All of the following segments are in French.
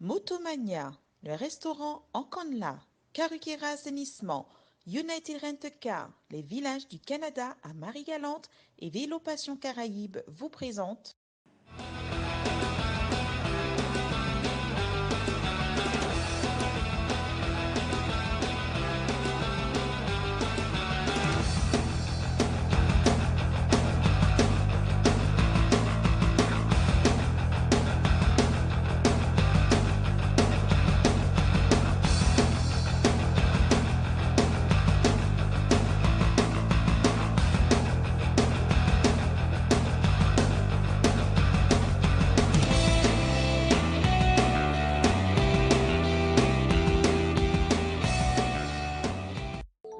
Motomania, le restaurant Enconla, Karukera Assainissement, United Rent-A-Car, les villages du Canada à Marie-Galante et Vélo Passion Caraïbes vous présentent.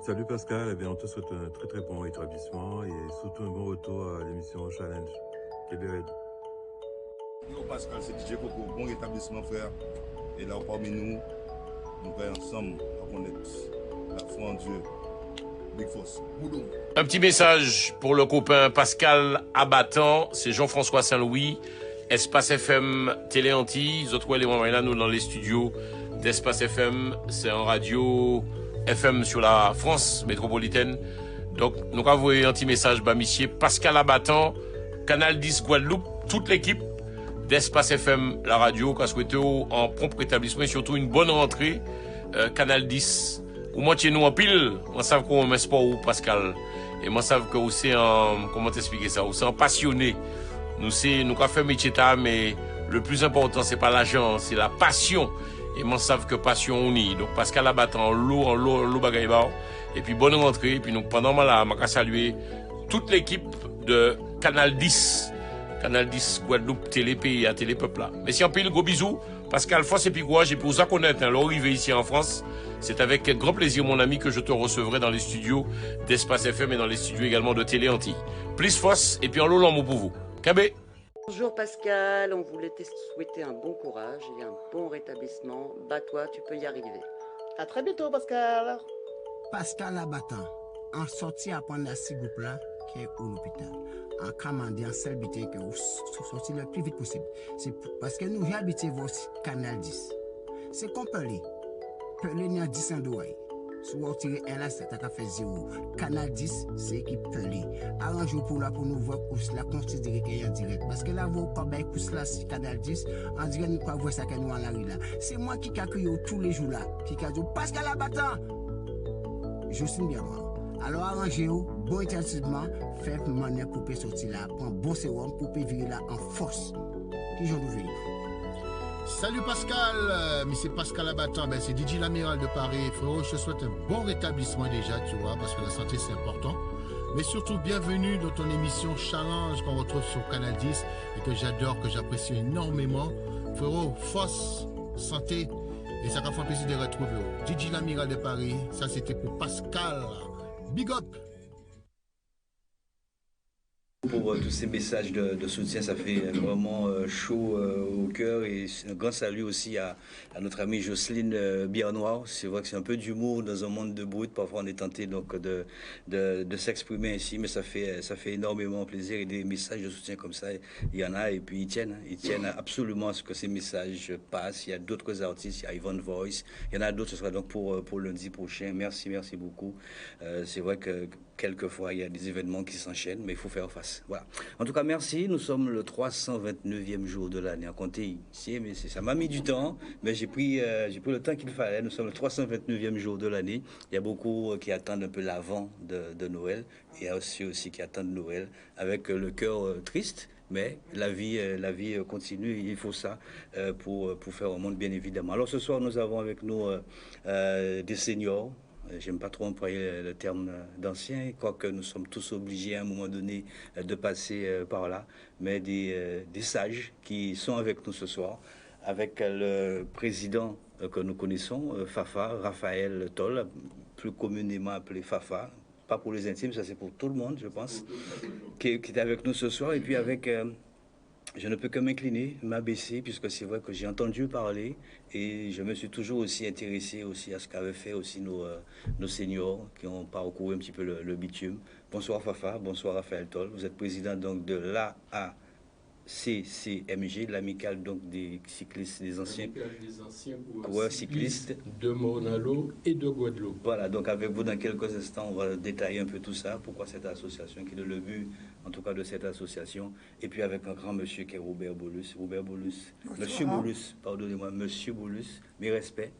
Salut Pascal, eh bien, on te souhaite un très très bon établissement et surtout un bon retour à l'émission Challenge. Québec. Yo Pascal, c'est DJ Coco, bon établissement frère. Et là parmi nous, nous allons ensemble reconnaître la foi en Dieu. Big Force. Boulou. Un petit message pour le copain Pascal Abattant, c'est Jean-François Saint-Louis, Espace FM Télé Antilles, autres les moments là nous dans les studios d'Espace FM, c'est en radio FM sur la France métropolitaine. Donc nous avons un petit message monsieur Pascal Abattant, Canal 10 Guadeloupe, toute l'équipe d'Espace FM la radio qu'a souhaité en prompt rétablissement et surtout une bonne rentrée Canal 10. Ou moi nous en pile, moi savent qu'on met sport ou Pascal et moi savent que aussi comment t'expliquer ça, aussi en passionné. Nous avons fait métier mais le plus important c'est pas l'argent, c'est la passion. Et moi savent que passion on y. Donc Pascal Abattant l'eau bagaille et puis bonne rentrée et puis nous pendant là m'a saluer toute l'équipe de Canal 10. Canal 10 Guadeloupe Télé Pays à Télé Peuple là. Merci en pile, gros bisous. Pascal, force et puis courage. Et pour vous connaître, l'arrivée ici en France, c'est avec grand plaisir, mon ami, que je te recevrai dans les studios d'Espace FM et dans les studios également de Télé Antilles. Plus force et puis en l'eau mot pour vous. Kabé. Bonjour Pascal, on voulait te souhaiter un bon courage et un bon rétablissement. Bats-toi, tu peux y arriver. À très bientôt Pascal. Pascal Abattant, en sorti à prendre la groupe là, qui est au l'hôpital. En commandant en seul but que vous sortez le plus vite possible. C'est parce que nous habitons votre Canal 10. C'est qu'on peut aller. Pelé n'y a 10 ans d'ouaille. Si vous tirez un là, c'est à fait 0. Canal 10, c'est équipe Pelé. Arrangez pour là pour nous voir pour cela considérer qu'il y a un direct. Parce que là, vous avez pour cela sur Canal 10, on dirait nous pas voir ça que nous en la rue là. C'est moi qui accueille tous les jours là. Qui a dit Pascal Abattant. Je suis bien moi. Alors arrangez-vous, bon établissement, faites manière pour sortir là, prendre bon sérum pour virer là en force. Qui j'en veux. Salut Pascal, c'est Pascal Abattant, c'est DJ l'amiral de Paris. Frérot, je te souhaite un bon rétablissement déjà, tu vois, parce que la santé c'est important. Mais surtout, bienvenue dans ton émission Challenge qu'on retrouve sur Canal 10 et que j'adore, que j'apprécie énormément. Frérot, force, santé, et ça m'a fait plaisir de retrouver. DJ l'amiral de Paris, ça c'était pour Pascal. Big up! Pour tous ces messages de soutien, ça fait vraiment chaud au cœur et un grand salut aussi à notre amie Jocelyne Biernois. C'est vrai que c'est un peu d'humour dans un monde de brut. Parfois on est tenté donc de s'exprimer ainsi, mais ça fait énormément plaisir et des messages de soutien comme ça, il y en a et puis ils tiennent absolument à ce que ces messages passent. Il y a d'autres artistes, il y a Yvonne Voice, il y en a d'autres, ce sera donc pour lundi prochain. Merci beaucoup. C'est vrai que quelquefois il y a des événements qui s'enchaînent, mais il faut faire face. Voilà. En tout cas, merci. Nous sommes le 329e jour de l'année. À compter ici, mais ça m'a mis du temps, mais j'ai pris le temps qu'il fallait. Nous sommes le 329e jour de l'année. Il y a beaucoup qui attendent un peu l'avant de Noël. Il y a aussi qui attendent Noël avec le cœur triste. Mais la vie continue. Il faut ça pour faire au monde, bien évidemment. Alors ce soir, nous avons avec nous des seniors. J'aime pas trop employer le terme d'ancien, quoique nous sommes tous obligés à un moment donné de passer par là, mais des sages qui sont avec nous ce soir, avec le président que nous connaissons, Fafa, Raphaël Toll, plus communément appelé Fafa, pas pour les intimes, ça c'est pour tout le monde, je pense, qui est avec nous ce soir, et puis avec... je ne peux que m'incliner, m'abaisser, puisque c'est vrai que j'ai entendu parler et je me suis toujours aussi intéressé aussi à ce qu'avaient fait aussi nos seniors qui ont parcouru un petit peu le bitume. Bonsoir Fafa, bonsoir Raphaël Toll. Vous êtes président donc de l'AACF, CCMG, l'amicale donc des cyclistes, des anciens coureurs coureurs cyclistes de Mornalo et de Guadeloupe. Voilà, donc avec vous, dans quelques instants, on va détailler un peu tout ça, pourquoi cette association, quel est le but, en tout cas, de cette association. Et puis avec un grand monsieur qui est Robert Bolus. Robert Bolus, monsieur Bolus, pardonnez-moi, monsieur Bolus, mes respects.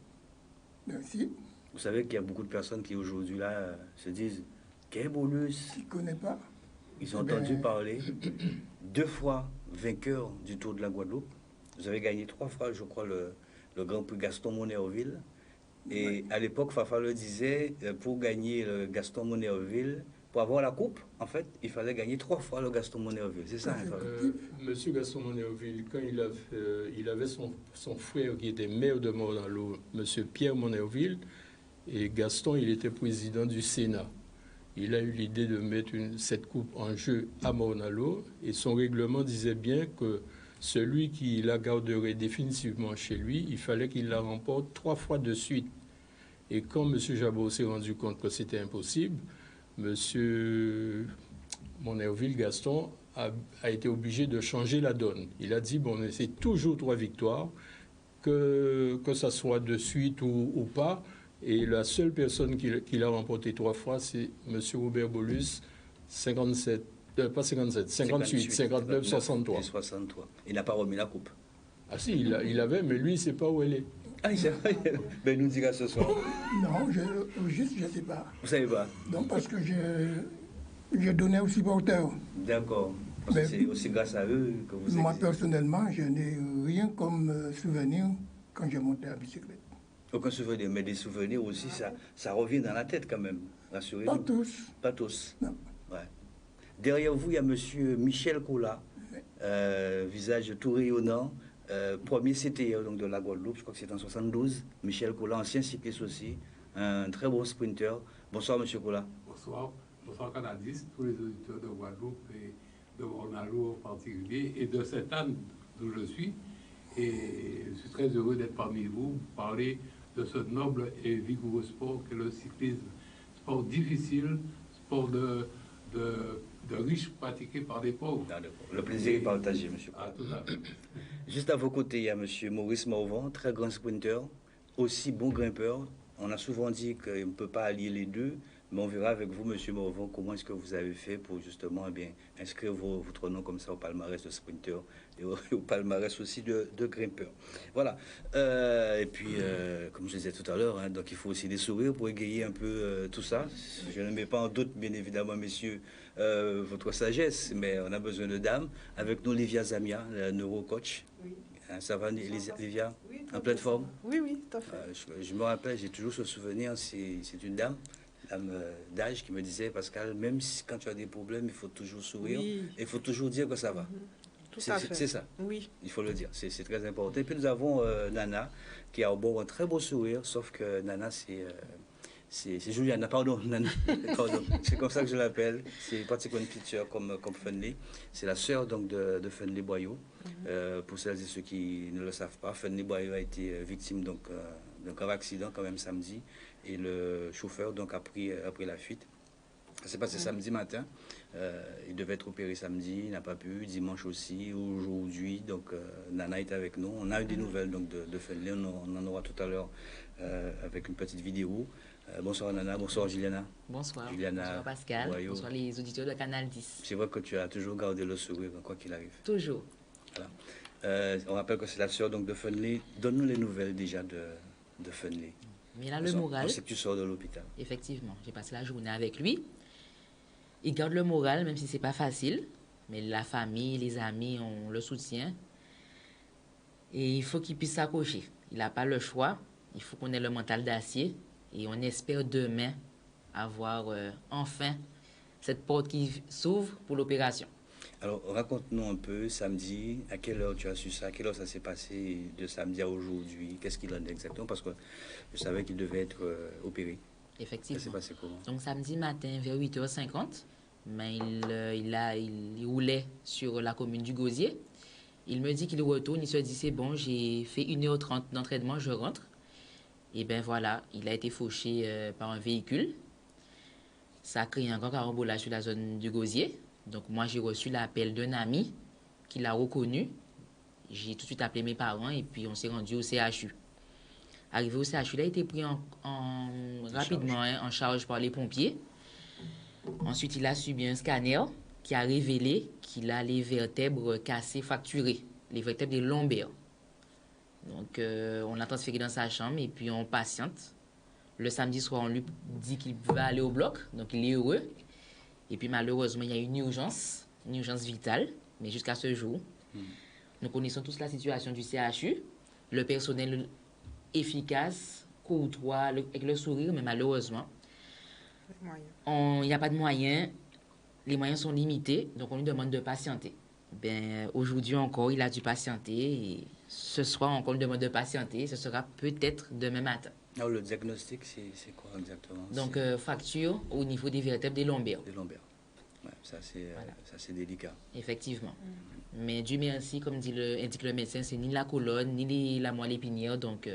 Merci. Vous savez qu'il y a beaucoup de personnes qui aujourd'hui là se disent, qu'est Bolus? Je ne connais pas. Ils ont entendu parler, 2 fois vainqueur du Tour de la Guadeloupe. Vous avez gagné 3 fois, je crois, le Grand Prix Gaston Monerville. Et à l'époque, Fafa le disait, pour gagner le Gaston Monerville, pour avoir la coupe, en fait, il fallait gagner 3 fois le Gaston Monerville. C'est ça, Monsieur Gaston Monerville, quand il avait son frère qui était maire de Mornalo, monsieur Pierre Monerville, et Gaston, il était président du Sénat. Il a eu l'idée de mettre cette coupe en jeu à Mornalo, et son règlement disait bien que celui qui la garderait définitivement chez lui, il fallait qu'il la remporte 3 fois de suite. Et quand M. Jabot s'est rendu compte que c'était impossible, M. Monerville, Gaston, a été obligé de changer la donne. Il a dit, bon, c'est toujours 3 victoires, que ça soit de suite ou pas. Et la seule personne qui l'a remporté 3 fois, c'est M. Robert Bolus, 58, 59, 63. 63. Il n'a pas remis la coupe. Ah si, il avait, mais lui, il ne sait pas où elle est. Ah, il sait pas. Ben, il nous dira ce soir. Non, je ne sais pas. Vous ne savez pas? Non, parce que je donnais aux supporters. D'accord. Parce que c'est aussi grâce à eux que vous Moi, existez. personnellement, je n'ai rien comme souvenir quand j'ai monté à bicyclette. Aucun souvenir, mais des souvenirs aussi, ça revient dans la tête quand même. Rassurez-vous. Pas tous. Pas tous. Non. Ouais. Derrière vous, il y a monsieur Michel Cola, visage tout rayonnant, premier CTR donc de la Guadeloupe, je crois que c'est en 72. Michel Cola, ancien cycliste aussi, un très bon sprinter. Bonsoir, monsieur Cola. Bonsoir. Bonsoir, Canadis, tous les auditeurs de Guadeloupe et de Mornalo en particulier, et de Sainte-Anne, d'où je suis. Et je suis très heureux d'être parmi vous pour parler de ce noble et vigoureux sport qu'est le cyclisme. Sport difficile, sport de riches pratiqué par des pauvres. Le plaisir est partagé, monsieur. Ah, tout à fait. Juste à vos côtés, il y a monsieur Maurice Morvan, très grand sprinter, aussi bon grimpeur. On a souvent dit qu'on ne peut pas allier les deux, mais on verra avec vous, monsieur Morvan, comment est-ce que vous avez fait pour justement inscrire votre nom comme ça au palmarès de sprinter et au palmarès aussi de grimpeur. Voilà. Et puis, comme je disais tout à l'heure, donc il faut aussi des sourires pour égayer un peu tout ça. Je ne mets pas en doute, bien évidemment, messieurs, votre sagesse, mais on a besoin de dames. Avec nous, Livia Zamia, la neurocoach. Oui. Ça va, Livia? Oui, en pleine forme? Oui, tout à fait. Je me rappelle, j'ai toujours ce souvenir, c'est une dame d'âge qui me disait, Pascal, même si, quand tu as des problèmes, il faut toujours sourire, et il faut toujours dire que ça va. Tout à fait. C'est ça. Oui. Il faut le dire, c'est très important. Et puis nous avons Nana, qui a au bord un très beau sourire, sauf que Nana, c'est Juliana, pardon, Nana, pardon, c'est comme ça que je l'appelle. C'est pratiquement une petite sœur comme Funley. C'est la sœur donc de Funley Boyau. Pour celles et ceux qui ne le savent pas, Funley Boyau a été victime donc d'un grave accident quand même samedi, et le chauffeur donc a pris la fuite. Ça s'est passé samedi matin. Il devait être opéré samedi, il n'a pas pu. Dimanche aussi, aujourd'hui. Donc Nana est avec nous. On a eu des nouvelles donc de Funley. On en aura tout à l'heure avec une petite vidéo. Bonsoir Nana, bonsoir Juliana. Bonsoir. Juliana, bonsoir Pascal. Boyau. Bonsoir les auditeurs de Canal 10. C'est vrai que tu as toujours gardé le sourire quoi qu'il arrive. Toujours. Voilà. On rappelle que c'est la sœur donc de Funley. Donne-nous les nouvelles déjà de Funley. Mais là, le moral. On sait que tu sors de l'hôpital. Effectivement, j'ai passé la journée avec lui. Il garde le moral, même si c'est pas facile. Mais la famille, les amis, on le soutient. Et il faut qu'il puisse s'accrocher. Il n'a pas le choix. Il faut qu'on ait le mental d'acier. Et on espère demain avoir enfin cette porte qui s'ouvre pour l'opération. Alors, raconte-nous un peu, samedi, à quelle heure tu as su ça? À quelle heure ça s'est passé de samedi à aujourd'hui? Qu'est-ce qu'il en est exactement? Parce que je savais qu'il devait être opéré. Effectivement. Ça s'est passé comment? Donc, samedi matin, vers 8h50, mais il roulait sur la commune du Gosier. Il me dit qu'il retourne, il se dit, c'est bon, j'ai fait 1h30 d'entraînement, je rentre. Et bien voilà, il a été fauché par un véhicule. Ça a créé un grand carambolage sur la zone du Gosier. Donc moi, j'ai reçu l'appel d'un ami qu'il a reconnu, j'ai tout de suite appelé mes parents et puis on s'est rendu au CHU. Arrivé au CHU, il a été pris rapidement en charge par les pompiers. Ensuite, il a subi un scanner qui a révélé qu'il a les vertèbres cassées, fracturées, les vertèbres des lombaires. Donc, on l'a transféré dans sa chambre et puis on patiente. Le samedi soir, on lui dit qu'il va aller au bloc, donc il est heureux. Et puis malheureusement, il y a une urgence vitale, mais jusqu'à ce jour, nous connaissons tous la situation du CHU, le personnel efficace, courtois, avec le sourire, mais malheureusement, il n'y a pas de moyens, les moyens sont limités, donc on lui demande de patienter. Aujourd'hui encore, il a dû patienter, et ce soir encore, on lui demande de patienter, ce sera peut-être demain matin. Alors, le diagnostic, c'est quoi exactement? Donc, fracture au niveau des vertèbres des lombaires. Des lombaires. Ouais, ça, c'est délicat. Effectivement. Mais Dieu merci, comme indique le médecin, c'est ni la colonne, ni la moelle épinière, donc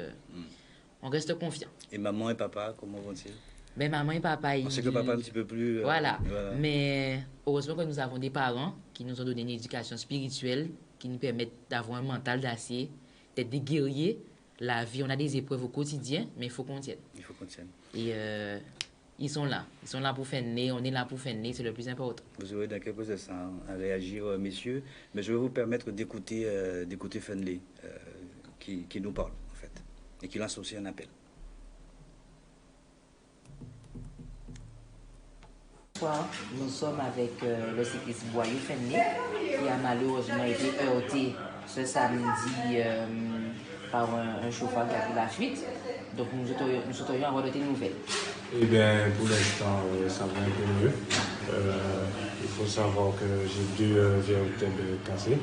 on reste confiant. Et maman et papa, comment vont-ils? Maman et papa... On sait que papa un petit peu plus... Voilà. Mais heureusement que nous avons des parents qui nous ont donné une éducation spirituelle, qui nous permettent d'avoir un mental d'acier, d'être des guerriers. La vie, on a des épreuves au quotidien, mais il faut qu'on tienne. Il faut qu'on tienne. Et ils sont là. Ils sont là pour faire nez. On est là pour faire nez. C'est le plus important. Vous aurez dans quelques instants à réagir, messieurs. Mais je vais vous permettre d'écouter Fenley, qui nous parle, en fait. Et qui lance aussi un appel. Nous sommes avec le cycliste Boyou Fenley, qui a malheureusement été heurté ce samedi par un chauffeur qui a pris la fuite. Donc nous souhaiterions avoir de tes nouvelles. Eh bien, pour l'instant, ça va un peu mieux. Il faut savoir que j'ai 2 vertèbres cassées.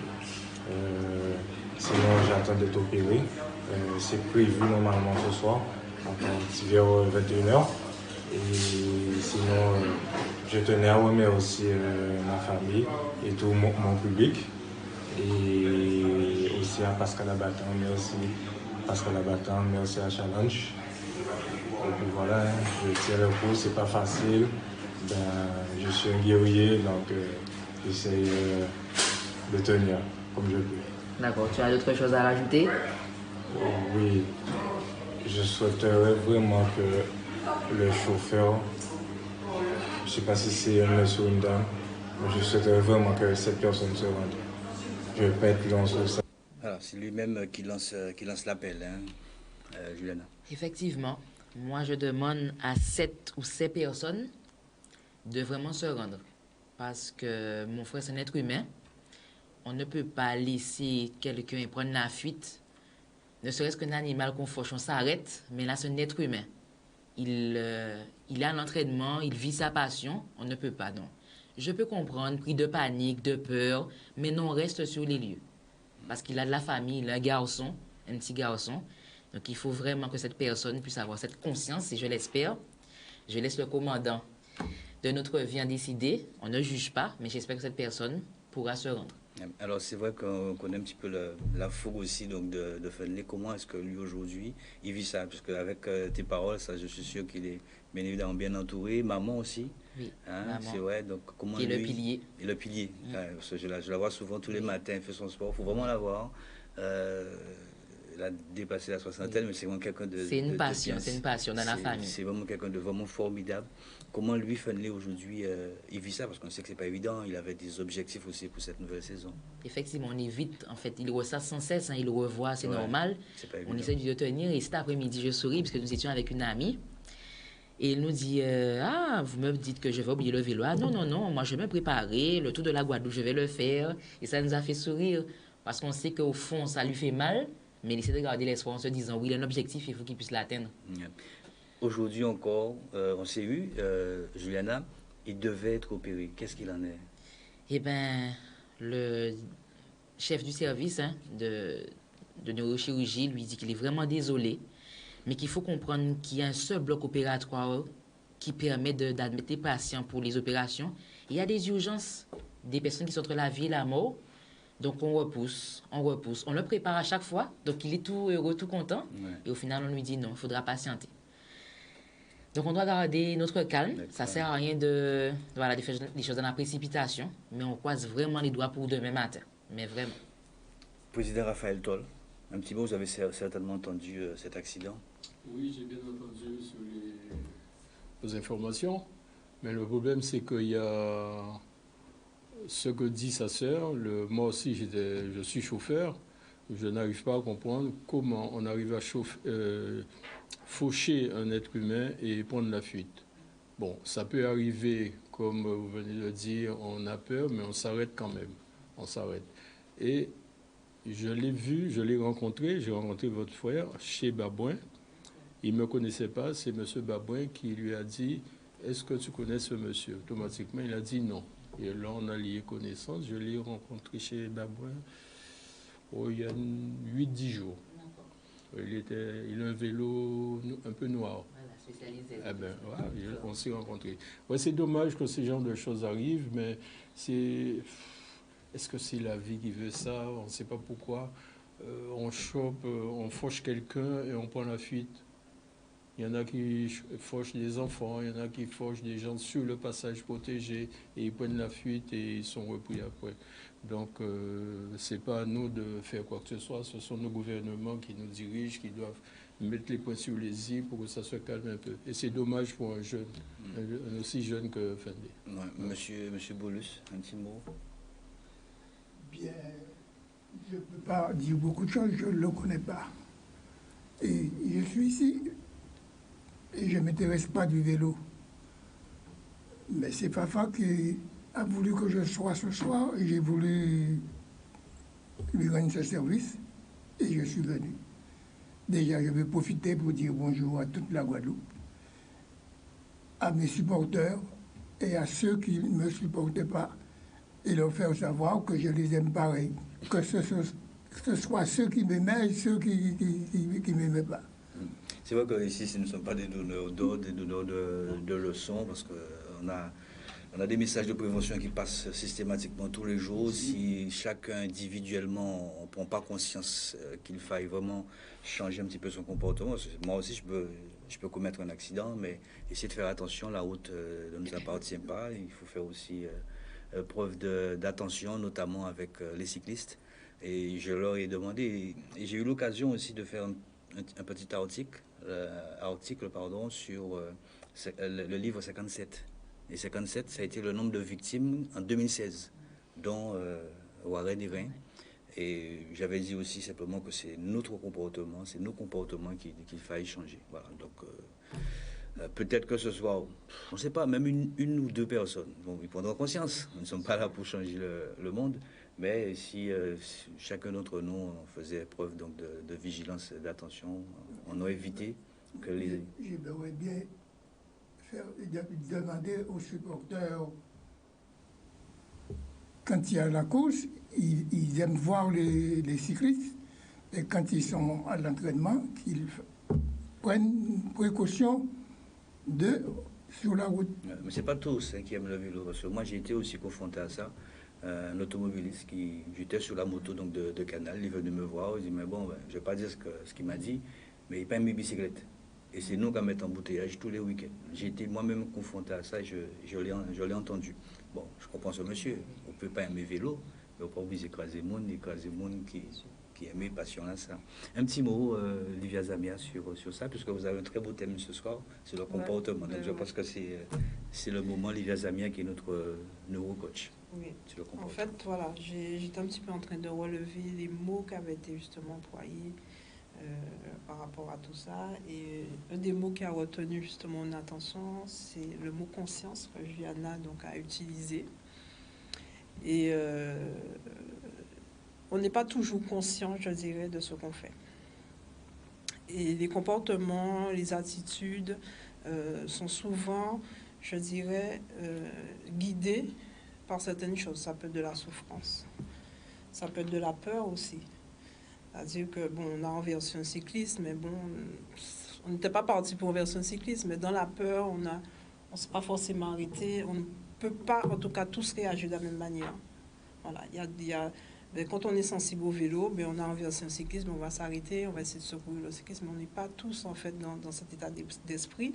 Sinon, j'attends d'être opéré. C'est prévu normalement ce soir, vers 21h. Et sinon, je tenais à remercier ma famille et tout mon public. Et aussi à Pascal Abatan, merci Pascal Abatan, merci à Challenge. Et puis voilà, je tiens le coup, c'est pas facile. Je suis un guerrier, donc j'essaie de tenir comme je peux. D'accord, tu as d'autres choses à rajouter? Oui, je souhaiterais vraiment que le chauffeur, je ne sais pas si c'est un monsieur ou une dame, mais je souhaiterais vraiment que cette personne se rende. Je ne vais pas être long sur ça. Alors, c'est lui-même qui lance l'appel, Juliana. Effectivement. Moi, je demande à 7 ou 7 personnes de vraiment se rendre. Parce que mon frère, c'est un être humain. On ne peut pas laisser quelqu'un prendre la fuite. Ne serait-ce qu'un animal qu'on fauche, on s'arrête. Mais là, c'est un être humain. Il est à l'entraînement, il vit sa passion. On ne peut pas, non. Je peux comprendre, pris de panique, de peur, mais non, on reste sur les lieux. Parce qu'il a de la famille, il a un garçon, un petit garçon. Donc, il faut vraiment que cette personne puisse avoir cette conscience, et je l'espère. Je laisse le commandant de notre vie en décider. On ne juge pas, mais j'espère que cette personne pourra se rendre. Alors, c'est vrai qu'on connaît un petit peu la fougue aussi donc, de Fenley. Comment est-ce que lui, aujourd'hui, il vit ça? Parce qu'avec tes paroles, ça, je suis sûr qu'il est bien évidemment bien entouré. Maman aussi. Oui, maman. C'est vrai. Donc, comment qui est lui... le pilier. Et le pilier. Parce que je la vois souvent tous les matins, elle fait son sport. Il faut vraiment la voir. Elle a dépassé la soixantaine, mais c'est vraiment quelqu'un de... C'est une passion, c'est une passion dans la famille. C'est vraiment quelqu'un de vraiment formidable. Comment lui, Fenley, aujourd'hui, il vit ça? Parce qu'on sait que c'est pas évident. Il avait des objectifs aussi pour cette nouvelle saison. Effectivement, on évite, en fait, il ressent sans cesse, il revoit, c'est normal. On essaie de le tenir, et cet après-midi, je souris, parce que nous étions avec une amie. Et il nous dit, vous me dites que je vais oublier le vélo. Ah non, non, non, moi je vais me préparer, le tour de la Guadeloupe, je vais le faire. Et ça nous a fait sourire, parce qu'on sait qu'au fond, ça lui fait mal, mais il essaie de garder l'espoir en se disant, oui, il a un objectif, il faut qu'il puisse l'atteindre. Aujourd'hui encore, on s'est eu, Juliana, il devait être opéré. Qu'est-ce qu'il en est? Eh bien, le chef du service de neurochirurgie lui dit qu'il est vraiment désolé, mais qu'il faut comprendre qu'il y a un seul bloc opératoire qui permet d'admettre les patients pour les opérations. Il y a des urgences, des personnes qui sont entre la vie et la mort. Donc, on repousse. On le prépare à chaque fois. Donc, il est tout heureux, tout content. Ouais. Et au final, on lui dit non, il faudra patienter. Donc, on doit garder notre calme. Ça ne sert à rien de faire des choses dans la précipitation. Mais on croise vraiment les doigts pour demain matin. Mais vraiment. Président Raphaël Toll, un petit mot, vous avez certainement entendu cet accident. Oui, j'ai bien entendu sur les informations, mais le problème c'est qu'il y a ce que dit sa sœur. Moi aussi, je suis chauffeur. Je n'arrive pas à comprendre comment on arrive à faucher un être humain et prendre la fuite. Bon, ça peut arriver, comme vous venez de le dire, on a peur, mais on s'arrête quand même. On s'arrête. Et je l'ai vu, je l'ai rencontré, j'ai rencontré votre frère chez Babouin. Il ne me connaissait pas, c'est M. Babouin qui lui a dit « Est-ce que tu connais ce monsieur ?» Automatiquement, il a dit non. Et là, on a lié connaissance. Je l'ai rencontré chez Babouin il y a 8-10 jours. Il a un vélo un peu noir. Voilà, spécialisé. Eh ben, ouais, on s'est rencontrés. Ouais, c'est dommage que ce genre de choses arrivent, mais est-ce que c'est la vie qui veut ça? On ne sait pas pourquoi. On chope, on fauche quelqu'un et on prend la fuite. Il y en a qui fauchent des enfants, il y en a qui fauchent des gens sur le passage protégé et ils prennent la fuite et ils sont repris après. Donc, ce n'est pas à nous de faire quoi que ce soit. Ce sont nos gouvernements qui nous dirigent, qui doivent mettre les points sur les i pour que ça se calme un peu. Et c'est dommage pour un jeune, un aussi jeune que Fendé. Ouais, monsieur Bolus, un petit mot. Bien, je ne peux pas dire beaucoup de choses, je ne le connais pas. Et je suis ici et je ne m'intéresse pas du vélo. Mais c'est Fafa qui a voulu que je sois ce soir et j'ai voulu lui rendre ce service et je suis venu. Déjà, je vais profiter pour dire bonjour à toute la Guadeloupe, à mes supporters et à ceux qui ne me supportaient pas et leur faire savoir que je les aime pareil, que ce soit ceux qui m'aimaient et ceux qui ne m'aimaient pas. C'est vrai qu'ici, ce ne sont pas des donneurs d'ordre, des donneurs de leçons, parce qu'on a des messages de prévention qui passent systématiquement tous les jours. Si chacun individuellement, on ne prend pas conscience qu'il faille vraiment changer un petit peu son comportement, moi aussi, je peux commettre un accident, mais essayer de faire attention, la route ne nous appartient pas. Il faut faire aussi preuve d'attention, notamment avec les cyclistes. Et je leur ai demandé, et j'ai eu l'occasion aussi de faire un petit article sur le livre 57. Et 57, ça a été le nombre de victimes en 2016, dont Warren Irin. Et j'avais dit aussi simplement que c'est notre comportement, c'est nos comportements qu'il faille changer. Voilà, donc peut-être que ce soit, on ne sait pas, même une ou deux personnes, bon, ils prendront conscience. Nous ne sommes pas là pour changer le monde, mais si chacun d'entre nous faisait preuve donc, de vigilance et d'attention, on aurait évité que les... J'aimerais bien demander aux supporters, quand il y a la course, ils aiment voir les cyclistes, et quand ils sont à l'entraînement, qu'ils prennent précaution sur la route. Mais ce n'est pas tous qui aiment le vélo, parce que moi j'ai été aussi confronté à ça. Un automobiliste j'étais sur la moto donc de Canal, il est venu me voir, il dit mais bon, je ne vais pas dire ce qu'il m'a dit, mais il peint mes bicyclettes. Et c'est nous qui mettons embouteillage tous les week-ends. J'ai été moi-même confronté à ça et je l'ai entendu. Bon, je comprends ce monsieur. On ne peut pas aimer vélo, mais on peut pas écraser le monde qui aime passion à ça. Un petit mot, Livia Zamia, sur ça, puisque vous avez un très beau thème ce soir, c'est le comportement. Donc je pense que c'est le moment, Livia Zamia, qui est notre neurocoach. Oui. En fait, voilà, j'étais un petit peu en train de relever les mots qui avaient été justement employés par rapport à tout ça. Et un des mots qui a retenu justement mon attention, c'est le mot conscience que Juliana donc, a utilisé. Et on n'est pas toujours conscient, je dirais, de ce qu'on fait. Et les comportements, les attitudes sont souvent, je dirais, guidés par certaines choses. Ça peut être de la souffrance, ça peut être de la peur aussi. C'est-à-dire que, bon, on a renversé un cycliste, mais bon, on n'était pas parti pour renverser un cycliste, mais dans la peur, on ne s'est pas forcément arrêté. On ne peut pas, en tout cas, tous réagir de la même manière. Voilà, ben, quand on est sensible au vélo, ben, on a renversé un cycliste, ben, on va s'arrêter, on va essayer de secourir le cycliste, mais on n'est pas tous, en fait, dans cet état d'esprit.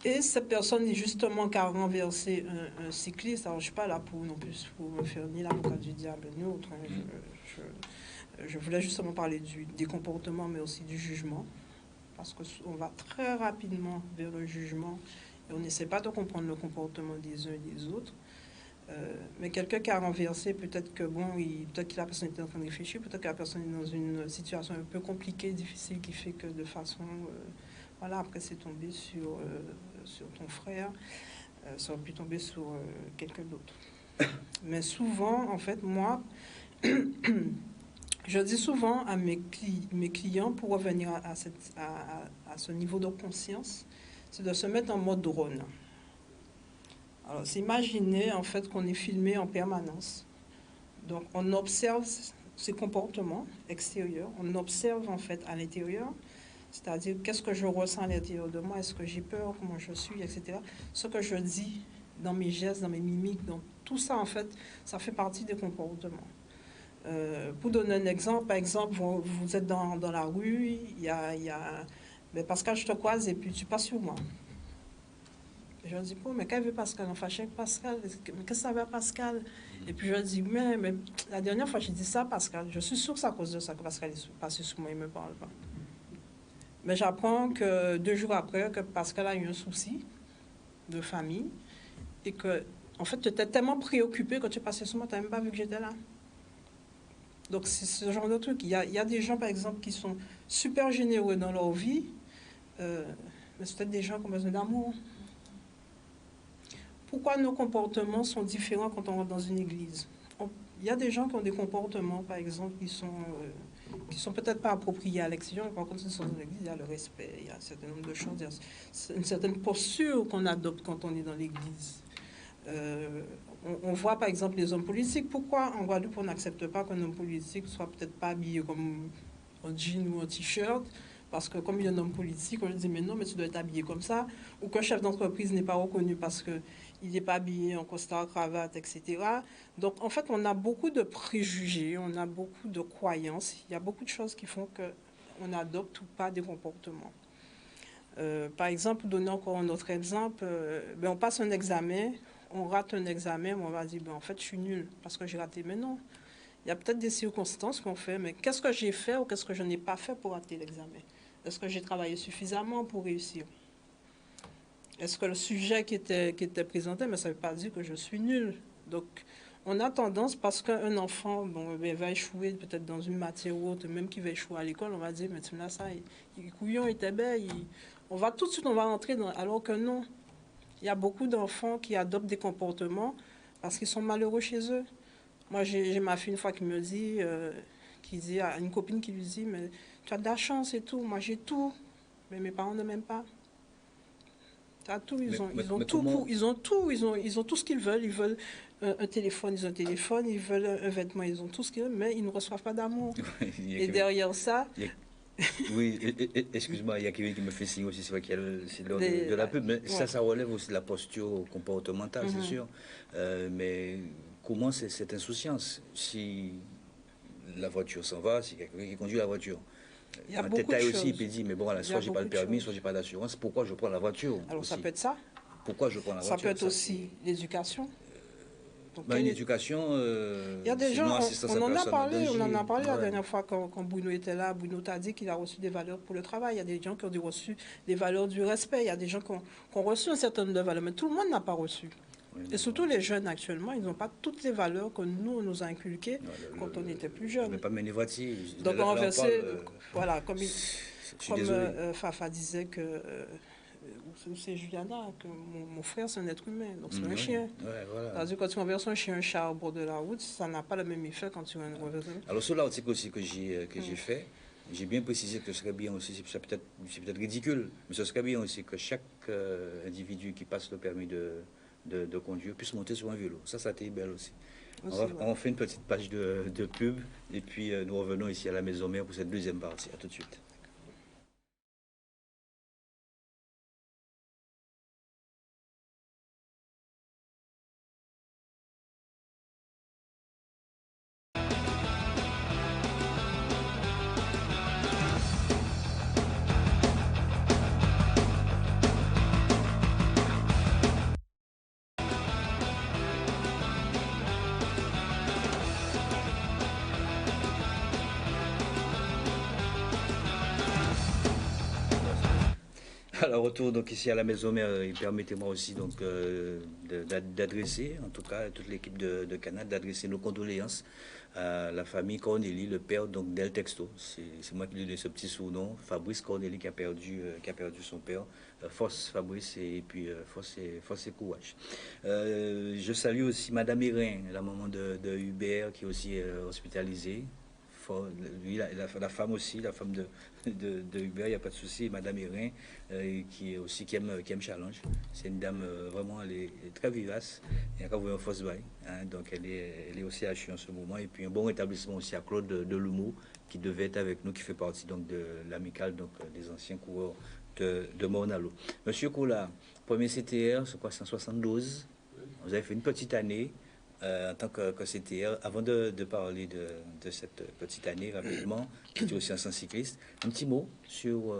Et cette personne, justement, qui a renversé un cycliste, alors je ne suis pas là pour non plus pour me faire ni l'avocat du diable ni autre. Je voulais justement parler des comportements, mais aussi du jugement. Parce qu'on va très rapidement vers le jugement et on n'essaie pas de comprendre le comportement des uns et des autres. Mais quelqu'un qui a renversé, peut-être que peut-être que la personne était en train de réfléchir, peut-être que la personne est dans une situation un peu compliquée, difficile, qui fait que de façon... voilà, après c'est tombé sur ton frère, ça aurait pu tomber sur quelqu'un d'autre. Mais souvent, en fait, moi, je dis souvent à mes clients, pour revenir à ce niveau de conscience, c'est de se mettre en mode drone. Alors, c'est imaginer en fait qu'on est filmé en permanence. Donc, on observe ses comportements extérieurs, on observe en fait à l'intérieur, c'est-à-dire qu'est-ce que je ressens à l'intérieur de moi, est-ce que j'ai peur, comment je suis, etc. Ce que je dis dans mes gestes, dans mes mimiques, donc tout ça en fait, ça fait partie des comportements. Pour donner un exemple, par exemple, vous êtes dans la rue, il y a Pascal, je te croise et puis tu passes sur moi. Je dis, mais qu'est-ce que Pascal? On fâche avec Pascal. Mais qu'est-ce que ça va, Pascal? Et puis je dis, mais la dernière fois, j'ai dit ça, Pascal. Je suis sûre que c'est à cause de ça que Pascal est passé sur moi, il ne me parle pas. Mais j'apprends que 2 jours après, que Pascal a eu un souci de famille et que, en fait, tu étais tellement préoccupé que tu es passé sur moi, tu n'as même pas vu que j'étais là. Donc, c'est ce genre de truc. Il y a des gens, par exemple, qui sont super généreux dans leur vie, mais c'est peut-être des gens qui ont besoin d'amour. Pourquoi nos comportements sont différents quand on rentre dans une église? Il y a des gens qui ont des comportements, par exemple, qui sont peut-être pas appropriés à l'extérieur. Par contre, ils sont dans l'église, il y a le respect, il y a un certain nombre de choses, il y a une certaine posture qu'on adopte quand on est dans l'église. On voit, par exemple, les hommes politiques. Pourquoi en Guadeloupe, on n'accepte pas qu'un homme politique soit peut-être pas habillé comme en jean ou en t-shirt? Parce que comme il y a un homme politique, on lui dit, mais non, mais tu dois être habillé comme ça. Ou qu'un chef d'entreprise n'est pas reconnu parce qu'il n'est pas habillé en costard, cravate, etc. Donc, en fait, on a beaucoup de préjugés, on a beaucoup de croyances. Il y a beaucoup de choses qui font qu'on n'adopte ou pas des comportements. Par exemple, pour donner encore un autre exemple, on passe un examen, on rate un examen, on va dire, en fait, je suis nul parce que j'ai raté. Mais non, il y a peut-être des circonstances qu'on fait, mais qu'est-ce que j'ai fait ou qu'est-ce que je n'ai pas fait pour rater l'examen? Est-ce que j'ai travaillé suffisamment pour réussir? Est-ce que le sujet qui était présenté, mais ça ne veut pas dire que je suis nul. Donc, on a tendance, parce qu'un enfant va échouer peut-être dans une matière ou autre, même qu'il va échouer à l'école, on va dire, mais tu l'as ça, il couillon, il était bête, on va tout de suite, on va rentrer dans... Alors que non, il y a beaucoup d'enfants qui adoptent des comportements parce qu'ils sont malheureux chez eux. Moi, j'ai ma fille une fois qui me dit, à une copine qui lui dit, mais tu as de la chance et tout, moi j'ai tout, mais mes parents ne m'aiment pas. Tu as tout, ils ont tout ce qu'ils veulent. Ils veulent un téléphone, ils ont un téléphone, ils veulent un vêtement, ils ont tout ce qu'ils veulent, mais ils ne reçoivent pas d'amour. Et derrière ça... Oui, excuse-moi, il y a quelqu'un qui me fait signe aussi, c'est vrai qu'il y a l'heure de la pub, mais ouais. Ça relève aussi de la posture comportementale, c'est sûr. Mais comment c'est cette insouciance? Si la voiture s'en va, si quelqu'un qui conduit la voiture, un détail aussi, il peut dire, mais bon, voilà, soit j'ai pas le permis, soit j'ai pas d'assurance, pourquoi je prends la voiture? Alors aussi. Ça peut être ça. Pourquoi je prends la voiture? Ça peut être aussi l'éducation. Une éducation, il y a des gens, on en a parlé la dernière fois quand Bruno était là. Bruno t'a dit qu'il a reçu des valeurs pour le travail. Il y a des gens qui ont reçu des valeurs du respect. Il y a des gens qui ont reçu un certain nombre de valeurs, mais tout le monde n'a pas reçu. Oui, et surtout les jeunes actuellement, ils n'ont pas toutes les valeurs que nous, on nous a inculquées quand on était plus jeunes. Mais pas Ménévati. Donc on versait, voilà, comme Fafa disait que... c'est Juliana, que mon frère, c'est un être humain, donc c'est un chien. Ouais, voilà. C'est-à-dire, quand tu renverses un chien, un chat au bord de la route, ça n'a pas le même effet quand tu renverses un... Alors, sur l'article aussi que j'ai fait, j'ai bien précisé que ce serait bien aussi, c'est peut-être ridicule, mais ce serait bien aussi que chaque individu qui passe le permis de conduire puisse monter sur un vélo. Ça a été belle aussi. On fait une petite page de pub, et puis nous revenons ici à la Maison Mère pour cette deuxième partie. À tout de suite. Alors, retour donc ici à la maison mère, permettez-moi aussi donc d'adresser, en tout cas à toute l'équipe de Canal, d'adresser nos condoléances à la famille Cornélie, le père donc d'El Texto. C'est moi qui lui ai donné ce petit surnom, Fabrice Cornélie qui a perdu son père. Force Fabrice et puis force et courage. Je salue aussi Madame Hérin, la maman de Hubert qui est aussi hospitalisée. Lui, la femme aussi, la femme de Hubert, il n'y a pas de souci. Madame Hérin, qui aime Challenge. C'est une dame, vraiment, elle est très vivace. Il y a qu'à voir un force bail. Donc, elle est aussi hachée en ce moment. Et puis, un bon rétablissement aussi à Claude de Lumeau, qui devait être avec nous, qui fait partie donc de l'amicale des anciens coureurs de Morne-à-l'Eau. Monsieur Koula, premier CTR, c'est quoi, 172. Vous avez fait une petite année. En tant que CTR, avant de parler de cette petite année rapidement, qui était aussi un cycliste, un petit mot sur,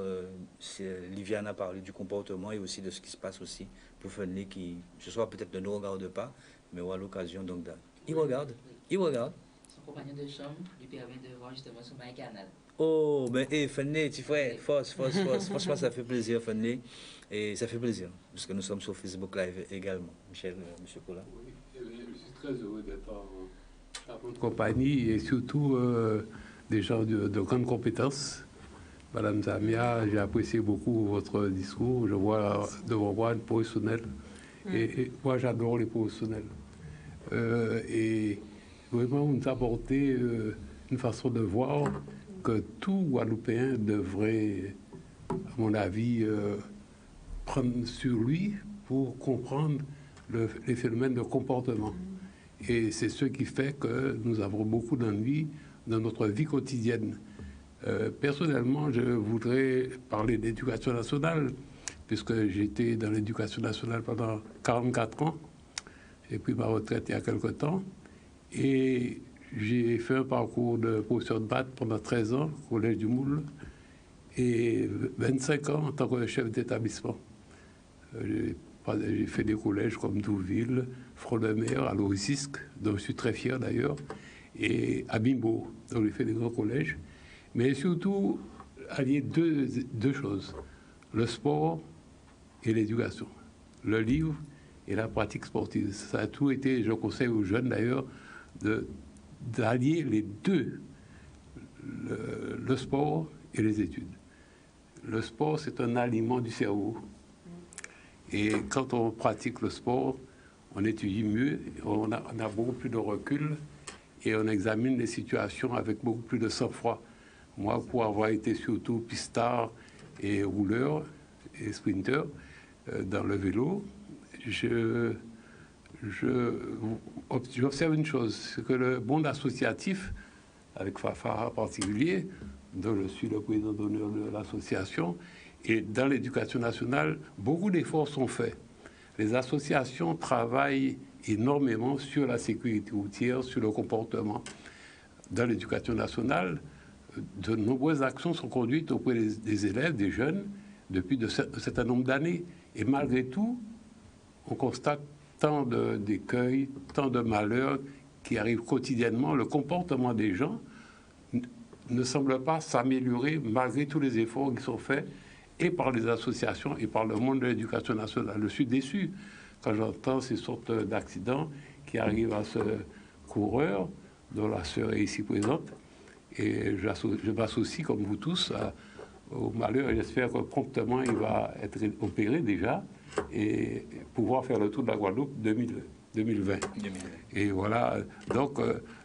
Liviane a parlé du comportement et aussi de ce qui se passe aussi pour Fenley qui, ce soir peut-être ne nous regarde pas, mais aura l'occasion donc de... Il regarde. Son compagnon de chambre lui permet de voir justement sur My Canal. Oh, ben, Fenley, tu frère, force. Franchement, ça fait plaisir, Fenley. Et ça fait plaisir, parce que nous sommes sur Facebook Live également. Monsieur Koula. Oui, je suis très heureux d'être en votre compagnie et surtout des gens de grandes compétences. Madame Zamia, j'ai apprécié beaucoup votre discours. Je vois devant moi une professionnelle. Et moi, j'adore les professionnels. Et vraiment, vous nous apportez une façon de voir que tout Guadeloupéen devrait, à mon avis, prendre sur lui pour comprendre les phénomènes de comportement. Et c'est ce qui fait que nous avons beaucoup d'ennuis dans notre vie quotidienne. Personnellement, je voudrais parler d'éducation nationale, puisque j'étais dans l'éducation nationale pendant 44 ans, et puis ma retraite il y a quelque temps. Et j'ai fait un parcours de professeur de maths pendant 13 ans au Collège du Moule, et 25 ans en tant que chef d'établissement. J'ai fait des collèges comme Douville, Front-de-Mer, à Lorissisque, dont je suis très fier d'ailleurs, et à Bimbo, dont j'ai fait des grands collèges. Mais surtout, allier deux choses, le sport et l'éducation, le livre et la pratique sportive. Ça a tout été, je conseille aux jeunes d'ailleurs, d'allier les deux, le sport et les études. Le sport, c'est un aliment du cerveau. Et quand on pratique le sport, on étudie mieux, on a beaucoup plus de recul et on examine les situations avec beaucoup plus de sang-froid. Moi, pour avoir été surtout pistard et rouleur et sprinter dans le vélo, j'observe une chose, c'est que le monde associatif, avec Fafa en particulier, dont je suis le président d'honneur de l'association, et dans l'éducation nationale, beaucoup d'efforts sont faits. Les associations travaillent énormément sur la sécurité routière, sur le comportement. Dans l'éducation nationale, de nombreuses actions sont conduites auprès des élèves, des jeunes, depuis un certain nombre d'années. Et malgré tout, on constate tant d'écueils, tant de malheurs qui arrivent quotidiennement. Le comportement des gens ne semble pas s'améliorer malgré tous les efforts qui sont faits et par les associations et par le monde de l'éducation nationale. Je suis déçu quand j'entends ces sortes d'accidents qui arrivent à ce coureur, dont la sœur est ici présente. Et je m'associe, comme vous tous, au malheur. Et j'espère que promptement, il va être opéré déjà et pouvoir faire le tour de la Guadeloupe 2020. Et voilà, donc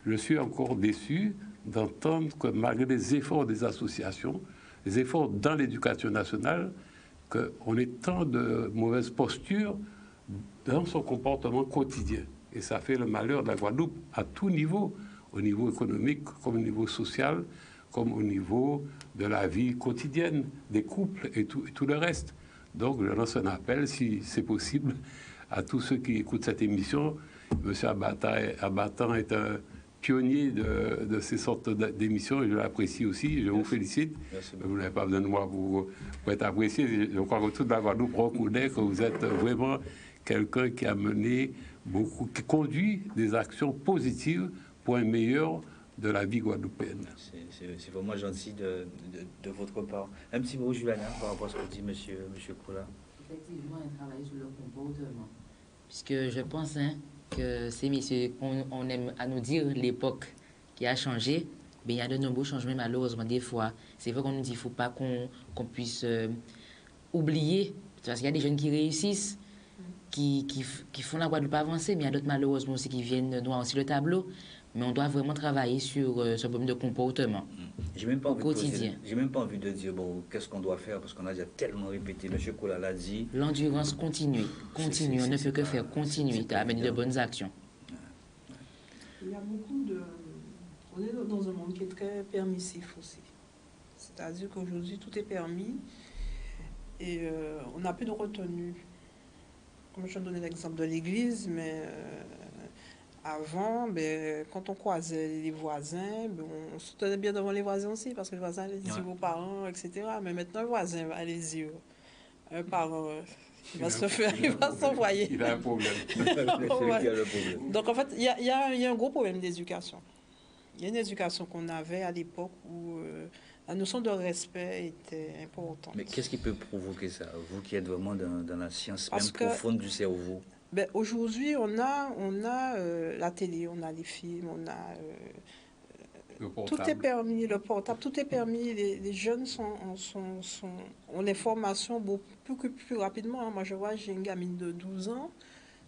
je suis encore déçu d'entendre que malgré les efforts des associations, les efforts dans l'éducation nationale, qu'on ait tant de mauvaise posture dans son comportement quotidien. Et ça fait le malheur de la Guadeloupe à tout niveau, au niveau économique, comme au niveau social, comme au niveau de la vie quotidienne, des couples et tout le reste. Donc je lance un appel, si c'est possible, à tous ceux qui écoutent cette émission. Monsieur Abattant est un pionnier de ces sortes d'émissions, et je l'apprécie aussi, je vous félicite. Vous n'avez pas besoin de moi pour être apprécié. Je crois que toute la Guadeloupe reconnaît que vous êtes vraiment quelqu'un qui a mené beaucoup, qui conduit des actions positives pour un meilleur de la vie guadeloupéenne. C'est vraiment gentil de votre part. Un petit mot, Juliana, par rapport à ce que dit monsieur Kola. Effectivement, un travail sur le comportement. Puisque je pense que ces messieurs, on aime à nous dire l'époque qui a changé, mais il y a de nombreux changements malheureusement des fois. C'est vrai qu'on nous dit qu'il ne faut pas qu'on puisse oublier, parce qu'il y a des jeunes qui réussissent, qui font la Guadeloupe avancer, mais il y a d'autres malheureusement aussi qui viennent noircir le tableau. Mais on doit vraiment travailler sur ce problème de comportement au quotidien. J'ai même pas envie de dire, bon, qu'est-ce qu'on doit faire, parce qu'on a déjà tellement répété. M. Kola l'a dit. L'endurance continue. On ne peut que faire continuer, à mener de bonnes actions. Il y a beaucoup de... On est dans un monde qui est très permissif aussi. C'est-à-dire qu'aujourd'hui, tout est permis et on n'a plus de retenue. Comme je donnais l'exemple de l'église, mais... Avant, quand on croisait les voisins, on se tenait bien devant les voisins aussi, parce que les voisins allaient dire aux parents, etc. Mais maintenant, le voisin va aller dire un parent, il va s'envoyer. Il a un problème. Donc, en fait, il y a un gros problème d'éducation. Il y a une éducation qu'on avait à l'époque où la notion de respect était importante. Mais qu'est-ce qui peut provoquer ça? Vous qui êtes vraiment dans la science même profonde du cerveau. Aujourd'hui, on a la télé, on a les films, on a... tout est permis, le portable, tout est permis. Les jeunes ont l'information beaucoup plus rapidement. Moi, je vois, j'ai une gamine de 12 ans.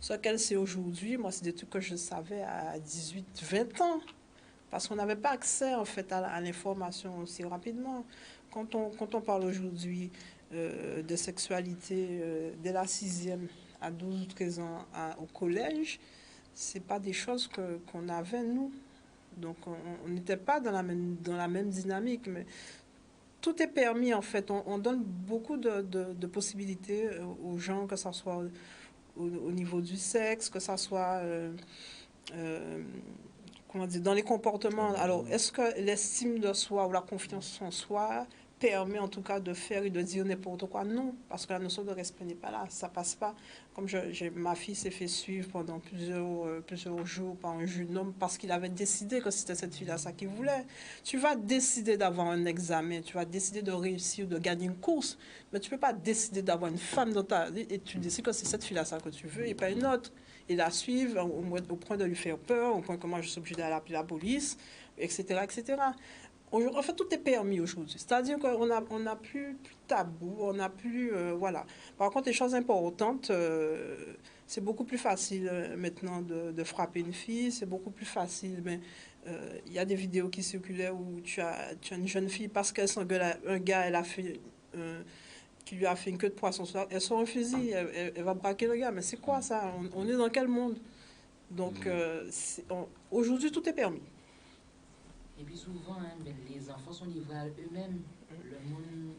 Ce qu'elle sait aujourd'hui, moi, c'est des trucs que je savais à 18, 20 ans. Parce qu'on n'avait pas accès, en fait, à l'information aussi rapidement. Quand on parle aujourd'hui de sexualité dès la 6e, à 12 ou 13 ans au collège, ce n'est pas des choses qu'on avait, nous. Donc, on n'était pas dans la même dynamique. Mais tout est permis, en fait. On donne beaucoup de possibilités aux gens, que ce soit au niveau du sexe, que ce soit comment dire, dans les comportements. Alors, est-ce que l'estime de soi ou la confiance en soi permet en tout cas de faire et de dire n'importe quoi? Non, parce que la notion de respect n'est pas là, ça passe pas. Comme ma fille s'est fait suivre pendant plusieurs jours par un jeune homme parce qu'il avait décidé que c'était cette fille-là ça qu'il voulait. Tu vas décider d'avoir un examen, tu vas décider de réussir, de gagner une course, mais tu peux pas décider d'avoir une femme dans ta vie et tu décides que c'est cette fille-là ça que tu veux et pas une autre. Et la suivre au point de lui faire peur, au point que moi je suis obligée d'aller appeler la police, etc., etc. En fait, tout est permis aujourd'hui. C'est-à-dire qu'on n'a plus tabou, on n'a plus... voilà. Par contre, les choses importantes, c'est beaucoup plus facile maintenant de frapper une fille, c'est beaucoup plus facile. Mais il y a des vidéos qui circulaient où tu as une jeune fille, parce qu'elle s'engueule un gars, qui lui a fait une queue de poisson, elle sort un fusil, elle va braquer le gars. Mais c'est quoi ça? On est dans quel monde? Donc, aujourd'hui, tout est permis. Et puis souvent, les enfants sont livrés à eux-mêmes. Le monde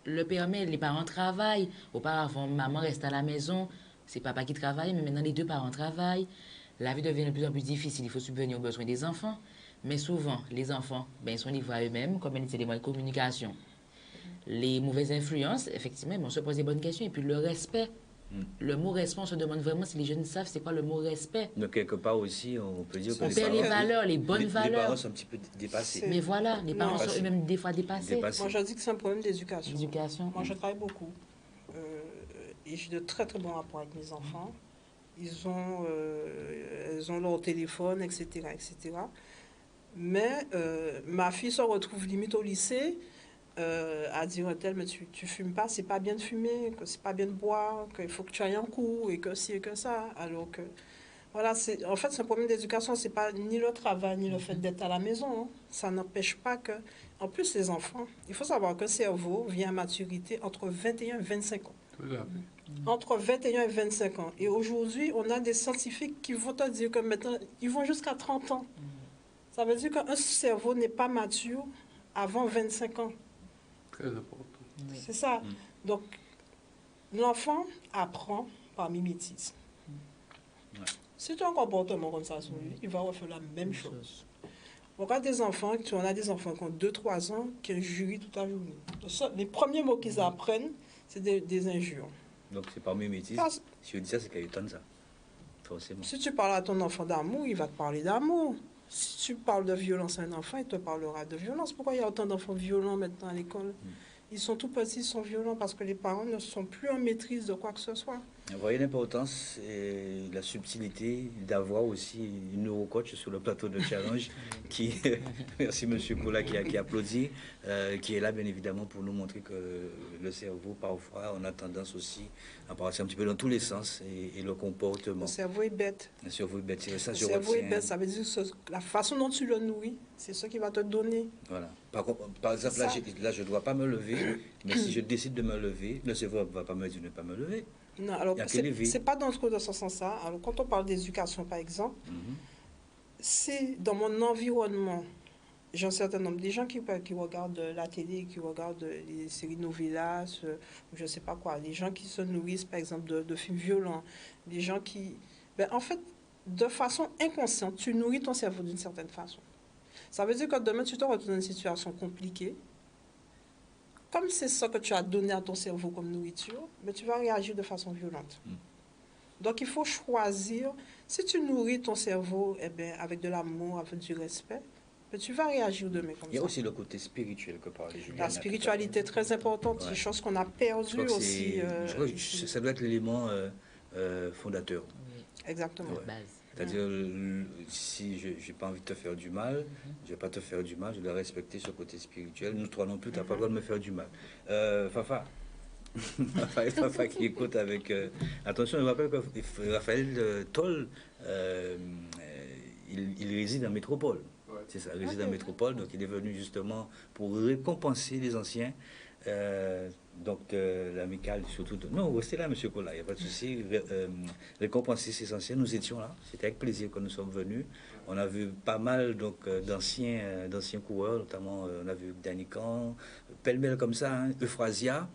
le permet, les parents travaillent. Auparavant, maman reste à la maison, c'est papa qui travaille, mais maintenant les deux parents travaillent. La vie devient de plus en plus difficile, il faut subvenir aux besoins des enfants. Mais souvent, les enfants ils sont livrés à eux-mêmes, comme c'est des moyens de communication. Les mauvaises influences, effectivement, on se pose des bonnes questions. Et puis le respect. Le mot respect, on se demande vraiment si les jeunes savent c'est quoi le mot respect. Donc quelque part aussi, on peut dire que on perd les valeurs, les bonnes valeurs. Les parents sont un petit peu dépassés. Mais voilà, les parents sont eux-mêmes des fois dépassés. Moi, je dis que c'est un problème d'éducation. Moi, je travaille beaucoup. Et j'ai de très, très bons rapports avec mes enfants. Ils ont leur téléphone, etc., etc. Mais ma fille se retrouve limite au lycée à dire un tel, mais tu fumes pas, c'est pas bien de fumer, que c'est pas bien de boire, qu'il faut que tu ailles en cours, et que ci et que ça. Alors que, voilà, en fait, c'est un problème d'éducation, c'est pas ni le travail, ni le fait d'être à la maison. Hein. Ça n'empêche pas que... En plus, les enfants, il faut savoir que le cerveau vient à maturité entre 21 et 25 ans. Entre 21 et 25 ans. Et aujourd'hui, on a des scientifiques qui vont te dire que maintenant, ils vont jusqu'à 30 ans. Ça veut dire qu'un cerveau n'est pas mature avant 25 ans. Très important. C'est ça. Donc, l'enfant apprend par mimétisme. Si tu as un comportement comme ça sur lui, il va refaire la même chose. On a des enfants qui ont 2-3 ans qui injurient toute la journée. Les premiers mots qu'ils apprennent, c'est des injures. Donc, c'est par mimétisme. Si je dis ça, c'est qu'il y a eu tant de ça. Forcément. Si tu parles à ton enfant d'amour, il va te parler d'amour. Si tu parles de violence à un enfant, il te parlera de violence. Pourquoi il y a autant d'enfants violents maintenant à l'école? Ils sont tout petits, ils sont violents parce que les parents ne sont plus en maîtrise de quoi que ce soit. Vous voyez l'importance et la subtilité d'avoir aussi une neurocoach sur le plateau de challenge qui, merci Monsieur Kola qui applaudit, qui est là bien évidemment pour nous montrer que le cerveau, parfois, on a tendance aussi à partir un petit peu dans tous les sens et le comportement. Le cerveau est bête. Le cerveau est bête, c'est ça. Le cerveau est bête, ça veut dire que la façon dont tu le nourris, c'est ce qui va te donner. Voilà. Par exemple, là, je ne dois pas me lever, mais si je décide de me lever, le cerveau ne va pas me dire de ne pas me lever. Non, alors, c'est pas dans ce sens-là. Alors, quand on parle d'éducation, par exemple, c'est dans mon environnement. J'ai un certain nombre de gens qui regardent la télé, qui regardent les séries novelas, je ne sais pas quoi, les gens qui se nourrissent, par exemple, de films violents, les gens qui... Ben, en fait, de façon inconsciente, tu nourris ton cerveau d'une certaine façon. Ça veut dire que demain, tu te retrouves dans une situation compliquée. Comme c'est ça que tu as donné à ton cerveau comme nourriture, mais tu vas réagir de façon violente. Donc, il faut choisir. Si tu nourris ton cerveau avec de l'amour, avec du respect, mais tu vas réagir demain comme ça. Il y a aussi le côté spirituel que parlait Juliana. La spiritualité est très importante. C'est une chose qu'on a perdue aussi. Je crois que ça doit être l'élément fondateur. Exactement. Ouais. C'est-à-dire, si je n'ai pas envie de te faire du mal, je ne vais pas te faire du mal, je dois respecter ce côté spirituel. Nous trois non plus, tu n'as pas le droit de me faire du mal. Fafa. Fafa qui écoute avec attention, je me rappelle que Raphaël Toll, il réside en métropole. C'est ça, il réside en métropole, donc il est venu justement pour récompenser les anciens. Donc l'amicale surtout non, restez là monsieur Kola, il n'y a pas de souci, récompenser ces anciens. Nous étions là, c'était avec plaisir que nous sommes venus. On a vu pas mal donc d'anciens coureurs, notamment on a vu Danican, pêle-mêle comme ça, hein, Euphrasia.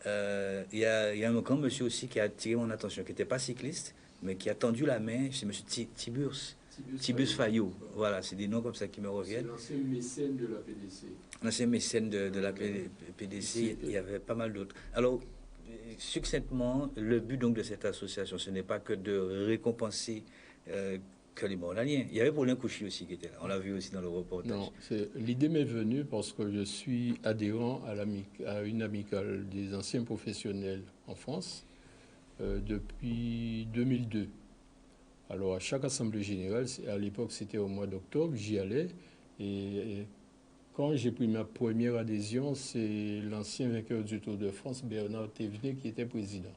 Il y a un grand monsieur aussi qui a attiré mon attention, qui n'était pas cycliste, mais qui a tendu la main, c'est monsieur Tiburce Fayot. Voilà, c'est des noms comme ça qui me reviennent. C'est l'ancien mécène de la PDC. L'ancien mécène de la PDC, il y avait pas mal d'autres. Alors, succinctement, le but donc de cette association, ce n'est pas que de récompenser que les Mornaliens. Il y avait Paulin Couchy aussi qui était là. On l'a vu aussi dans le reportage. Non, l'idée m'est venue parce que je suis adhérent à une amicale des anciens professionnels en France depuis 2002. Alors, à chaque assemblée générale, à l'époque, c'était au mois d'octobre, j'y allais. Et quand j'ai pris ma première adhésion, c'est l'ancien vainqueur du Tour de France, Bernard Thévenet, qui était président.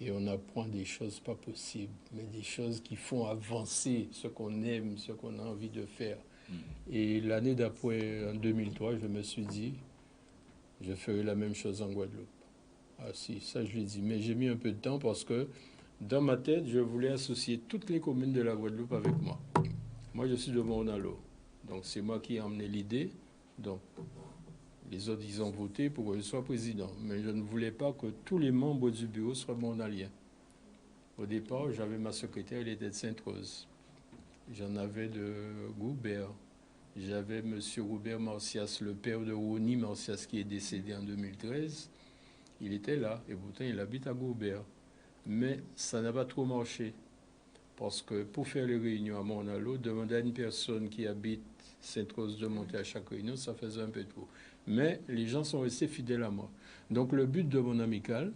Et on apprend des choses pas possibles, mais des choses qui font avancer ce qu'on aime, ce qu'on a envie de faire. Et l'année d'après, en 2003, je me suis dit, je ferai la même chose en Guadeloupe. Ah si, ça je l'ai dit. Mais j'ai mis un peu de temps parce que dans ma tête, je voulais associer toutes les communes de la Guadeloupe avec moi. Moi, je suis de Morne-à-l'Eau. Donc, c'est moi qui ai emmené l'idée. Donc, les autres, ils ont voté pour que je sois président. Mais je ne voulais pas que tous les membres du bureau soient mornaliens. Au départ, j'avais ma secrétaire, elle était de Sainte-Rose. J'en avais de Goubert. J'avais M. Robert Marcias, le père de Ronnie Marcias, qui est décédé en 2013. Il était là, et pourtant, il habite à Goubert. Mais ça n'a pas trop marché. Parce que pour faire les réunions à Morne-à-l'Eau, demander à une personne qui habite Sainte-Rose de monter à chaque réunion, ça faisait un peu trop. Mais les gens sont restés fidèles à moi. Donc le but de mon amicale,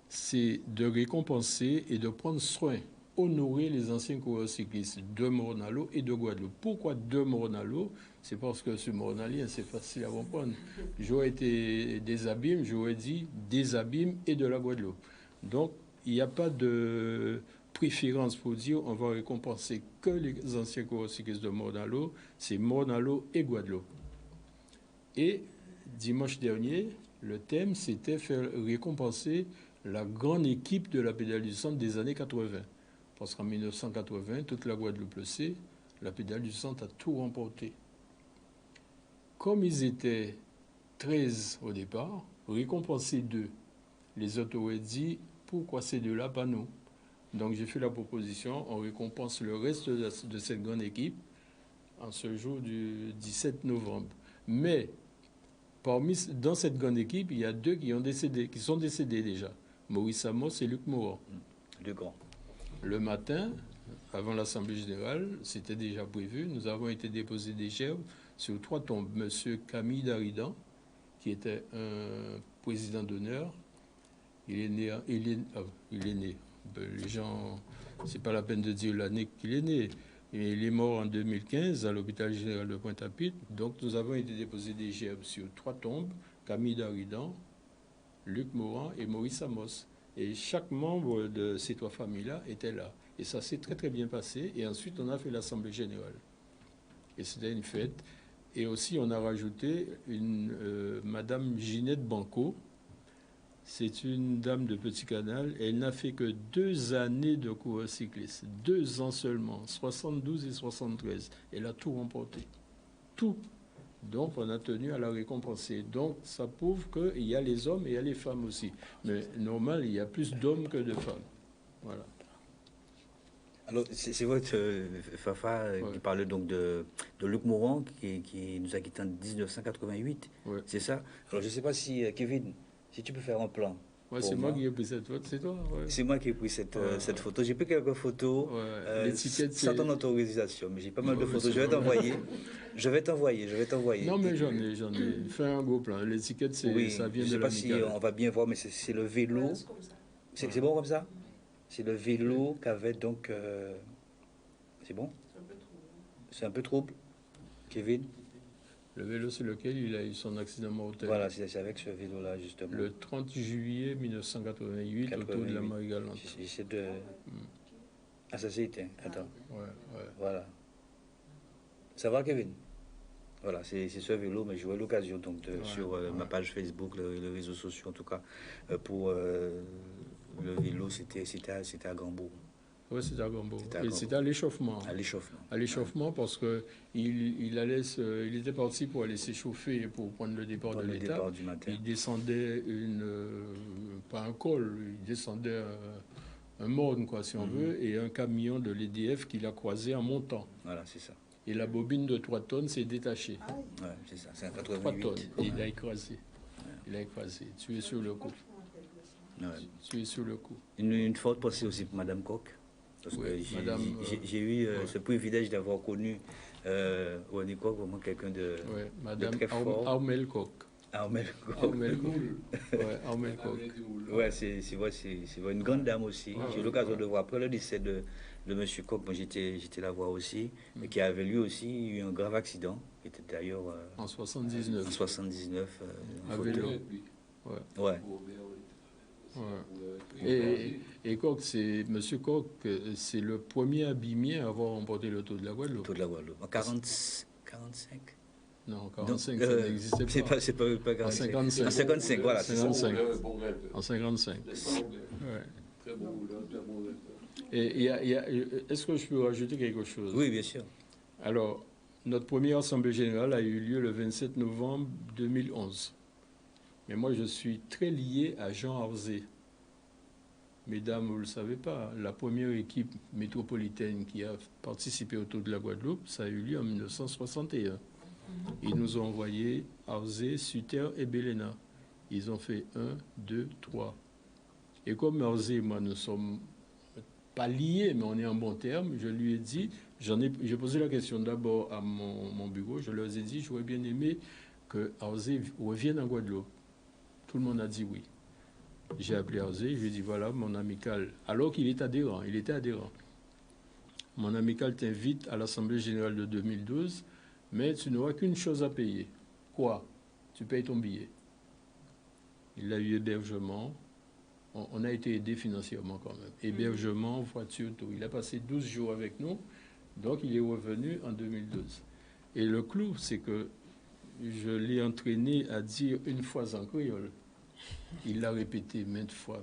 c'est de récompenser et de prendre soin, honorer les anciens coureurs cyclistes de Morne-à-l'Eau et de Guadeloupe. Pourquoi de Morne-à-l'Eau? C'est parce que sur Mornalien, c'est facile à comprendre. J'aurais été des Abîmes, j'aurais dit des Abîmes et de la Guadeloupe. Donc, il n'y a pas de préférence pour dire on va récompenser que les anciens coureurs cyclistes de Morne-à-l'Eau, c'est Morne-à-l'Eau et Guadeloupe. Et dimanche dernier, le thème, c'était faire récompenser la grande équipe de la pédale du centre des années 80. Parce qu'en 1980, toute la Guadeloupe le sait, la pédale du centre a tout remporté. Comme ils étaient 13 au départ, récompenser 2. Les autres auraient dit, pourquoi ces deux-là, pas nous? Donc j'ai fait la proposition, on récompense le reste de cette grande équipe en ce jour du 17 novembre. Mais dans cette grande équipe, il y a 2 qui sont décédés déjà. Maurice Amos et Luc Moran. Deux grands. Le matin, avant l'Assemblée générale, c'était déjà prévu, nous avons été déposer des gerbes sur 3 tombes. Monsieur Camille Daridan, qui était un président d'honneur, il est né, les gens, c'est pas la peine de dire l'année qu'il est né. Et il est mort en 2015 à l'hôpital général de Pointe-à-Pitre. Donc nous avons été déposer des gerbes sur 3 tombes, Camille Daridan, Luc Morand et Maurice Amos. Et chaque membre de ces 3 familles-là était là. Et ça s'est très très bien passé. Et ensuite on a fait l'Assemblée générale. Et c'était une fête. Et aussi on a rajouté Madame Ginette Banco. C'est une dame de Petit Canal. Elle n'a fait que 2 années de coureur cycliste. 2 ans seulement, 72 et 73. Elle a tout remporté. Tout. Donc, on a tenu à la récompenser. Donc, ça prouve qu'il y a les hommes et il y a les femmes aussi. Mais normal, il y a plus d'hommes que de femmes. Voilà. Alors, c'est votre Fafa qui parlait donc de Luc Morand, qui nous a quittés en 1988. Ouais. C'est ça? Alors, je ne sais pas si, Kevin, si tu peux faire un plan. Ouais, c'est moi qui ai pris cette photo, c'est toi? Ouais. C'est moi qui ai pris cette photo. J'ai pris quelques photos sans ton autorisation, mais j'ai pas mal de photos. Je vais t'envoyer. Je vais t'envoyer. Non, mais j'en ai fait un gros plan. L'étiquette, ça vient de l'amicale. Je ne sais pas si on va bien voir, mais c'est le vélo. C'est bon comme ça? C'est le vélo qu'avait donc... C'est bon? C'est un peu trouble, Kevin? Le vélo sur lequel il a eu son accident mortel. Voilà, c'est avec ce vélo-là, justement. Le 30 juillet 1988, autour de la Marie-Galante. J'essaie de... Ah, ça s'est éteint. Attends. Ouais. Voilà. Ça va, Kevin? Voilà, c'est ce vélo, mais j'aurai l'occasion, donc, sur ma page Facebook, les réseaux sociaux, en tout cas, pour le vélo, c'était à Gambourg. Oui, c'était à Gambourg. Et c'était à l'échauffement. À l'échauffement, parce qu'il était parti pour aller s'échauffer pour prendre le départ de l'étape. Il descendait pas un col, il descendait un morne, quoi, si on veut, et un camion de l'EDF qui l'a croisé en montant. Voilà, c'est ça. Et la bobine de 3 tonnes s'est détachée. Ouais, c'est ça, c'est un 88. 3 tonnes. Et il a écrasé. Il a écrasé. Tu es sur le coup. Ouais. Tu es sur le coup. Une forte pensée aussi pour Madame Koch. Parce que j'ai eu ce privilège d'avoir connu René Koch, vraiment quelqu'un de très fort. Armel Koch. Armel Koch. Ouais, c'est une grande dame aussi. J'ai eu l'occasion de voir après le décès de M. Koch, moi j'étais là voir aussi, qui avait lui aussi eu un grave accident, qui était d'ailleurs en 79. En 79. À vélo. Ouais. Et Koch, Monsieur Koch, c'est le premier abîmier à avoir remporté le Tour de la Guadeloupe. Le Tour de la Guadeloupe. En 45. Non, 45, ça n'existait pas. C'est pas 45. En 55. En 55, voilà. 55. En 55. Très bon rouleur. Et est-ce que je peux rajouter quelque chose? Oui, bien sûr. Alors, notre première Assemblée générale a eu lieu le 27 novembre 2011. Mais moi, je suis très lié à Jean Arzé. Mesdames, vous ne le savez pas, la première équipe métropolitaine qui a participé au Tour de la Guadeloupe, ça a eu lieu en 1961. Ils nous ont envoyé Arzé, Sutter et Belena. Ils ont fait 1, 2, 3. Et comme Arzé et moi, nous ne sommes pas liés, mais on est en bon terme, je lui ai dit, j'ai posé la question d'abord à mon bureau, je leur ai dit, j'aurais bien aimé que Arzé revienne en Guadeloupe. Tout le monde a dit oui. J'ai appelé Arzé, je lui ai dit, voilà, mon amical, alors qu'il est adhérent, il était adhérent. Mon amical t'invite à l'Assemblée générale de 2012, mais tu n'auras qu'une chose à payer. Quoi? Tu payes ton billet. Il a eu hébergement. On a été aidé financièrement quand même. Hébergement, voiture, tout. Il a passé 12 jours avec nous, donc il est revenu en 2012. Et le clou, c'est que je l'ai entraîné à dire une fois en créole. Il l'a répété maintes fois,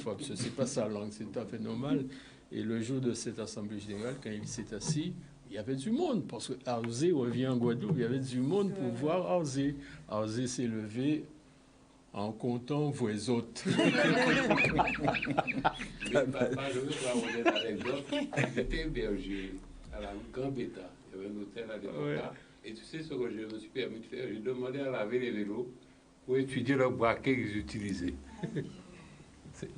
parce que c'est pas sa langue, c'est tout à fait normal. Et le jour de cette Assemblée générale, quand il s'est assis, il y avait du monde, parce que Arzé revient en Guadeloupe, il y avait du monde pour voir Arzé. Arzé s'est levé en comptant vos autres. Je veux raconter une anecdote. J'étais hébergé à la Gambetta. Il y avait un hôtel à l'époque. Ouais. Et tu sais ce que je me suis permis de faire? J'ai demandé à laver les vélos pour étudier le braquet qu'ils utilisaient.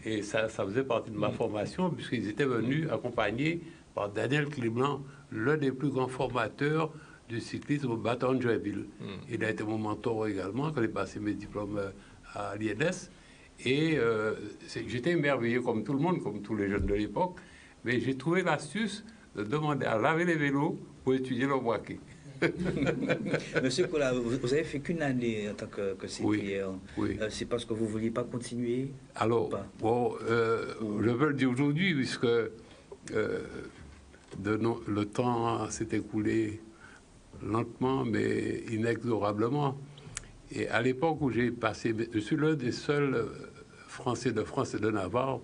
Et ça faisait partie de ma formation, puisqu'ils étaient venus accompagner par Daniel Clément, l'un des plus grands formateurs du cyclisme au bâton de Joinville. Il a été mon mentor également quand j'ai passé mes diplômes à l'INS. Et j'étais émerveillé comme tout le monde, comme tous les jeunes de l'époque, mais j'ai trouvé l'astuce de demander à laver les vélos pour étudier le braquet. Monsieur Kola, vous avez fait qu'une année en tant que cyclière. Oui. C'est parce que vous ne vouliez pas continuer? Alors, bon, je veux le dire aujourd'hui, puisque le temps s'est écoulé lentement, mais inexorablement. Et à l'époque où j'ai passé, je suis l'un des seuls Français de France et de Navarre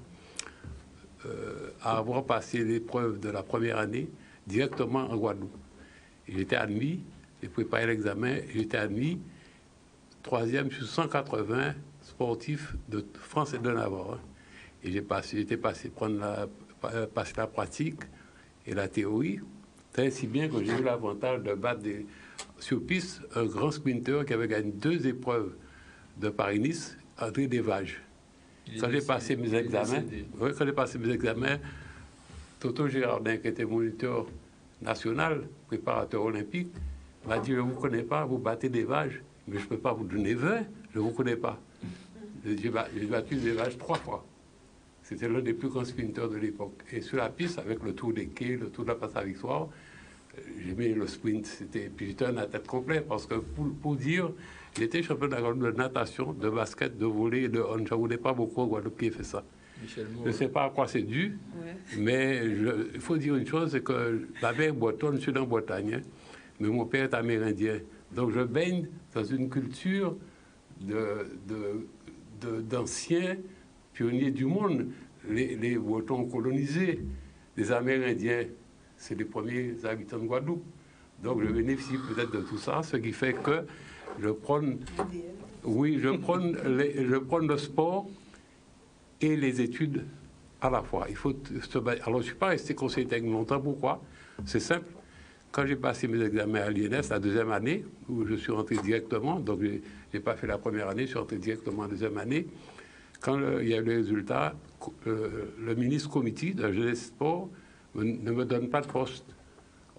à avoir passé l'épreuve de la première année directement en Guadeloupe. J'étais admis, j'ai préparé l'examen, j'étais admis 3e sur 180 sportifs de France et de Navarre. Et j'étais passé passer la pratique et la théorie, très si bien que j'ai eu l'avantage de battre sur piste un grand sprinter qui avait gagné 2 épreuves de Paris-Nice, André Desvages. Quand j'ai passé mes examens, Toto Gérardin, qui était moniteur national, préparateur olympique, m'a dit: je ne vous connais pas, vous battez Desvages, mais je ne peux pas vous donner 20, je ne vous connais pas. J'ai battu Desvages 3 fois. C'était l'un des plus grands sprinteurs de l'époque. Et sur la piste, avec le tour des quais, le tour de la Place à Victoire, j'aimais le sprint. Puis j'étais un athlète complet, parce que pour dire, j'étais champion de natation, de basket, de volley et de hand. Je ne voulais pas beaucoup au Guadeloupe qui fait ça. Je ne sais pas à quoi c'est dû, mais il faut dire une chose, c'est que ma mère est bretonne, je suis dans Bretagne, hein, mais mon père est amérindien. Donc je baigne dans une culture d'anciens pionniers du monde. Les Bretons colonisés, les Amérindiens, c'est les premiers habitants de Guadeloupe. Donc je bénéficie peut-être de tout ça, ce qui fait que je prends le sport et les études à la fois. Il faut alors, je ne suis pas resté conseiller technique longtemps. Pourquoi? C'est simple. Quand j'ai passé mes examens à l'INS, la 2e année, où je suis rentré directement, donc je n'ai pas fait la première année, je suis rentré directement en 2e année. Quand il y a eu les résultats, le ministre comité de la jeunesse sport ne me donne pas de poste.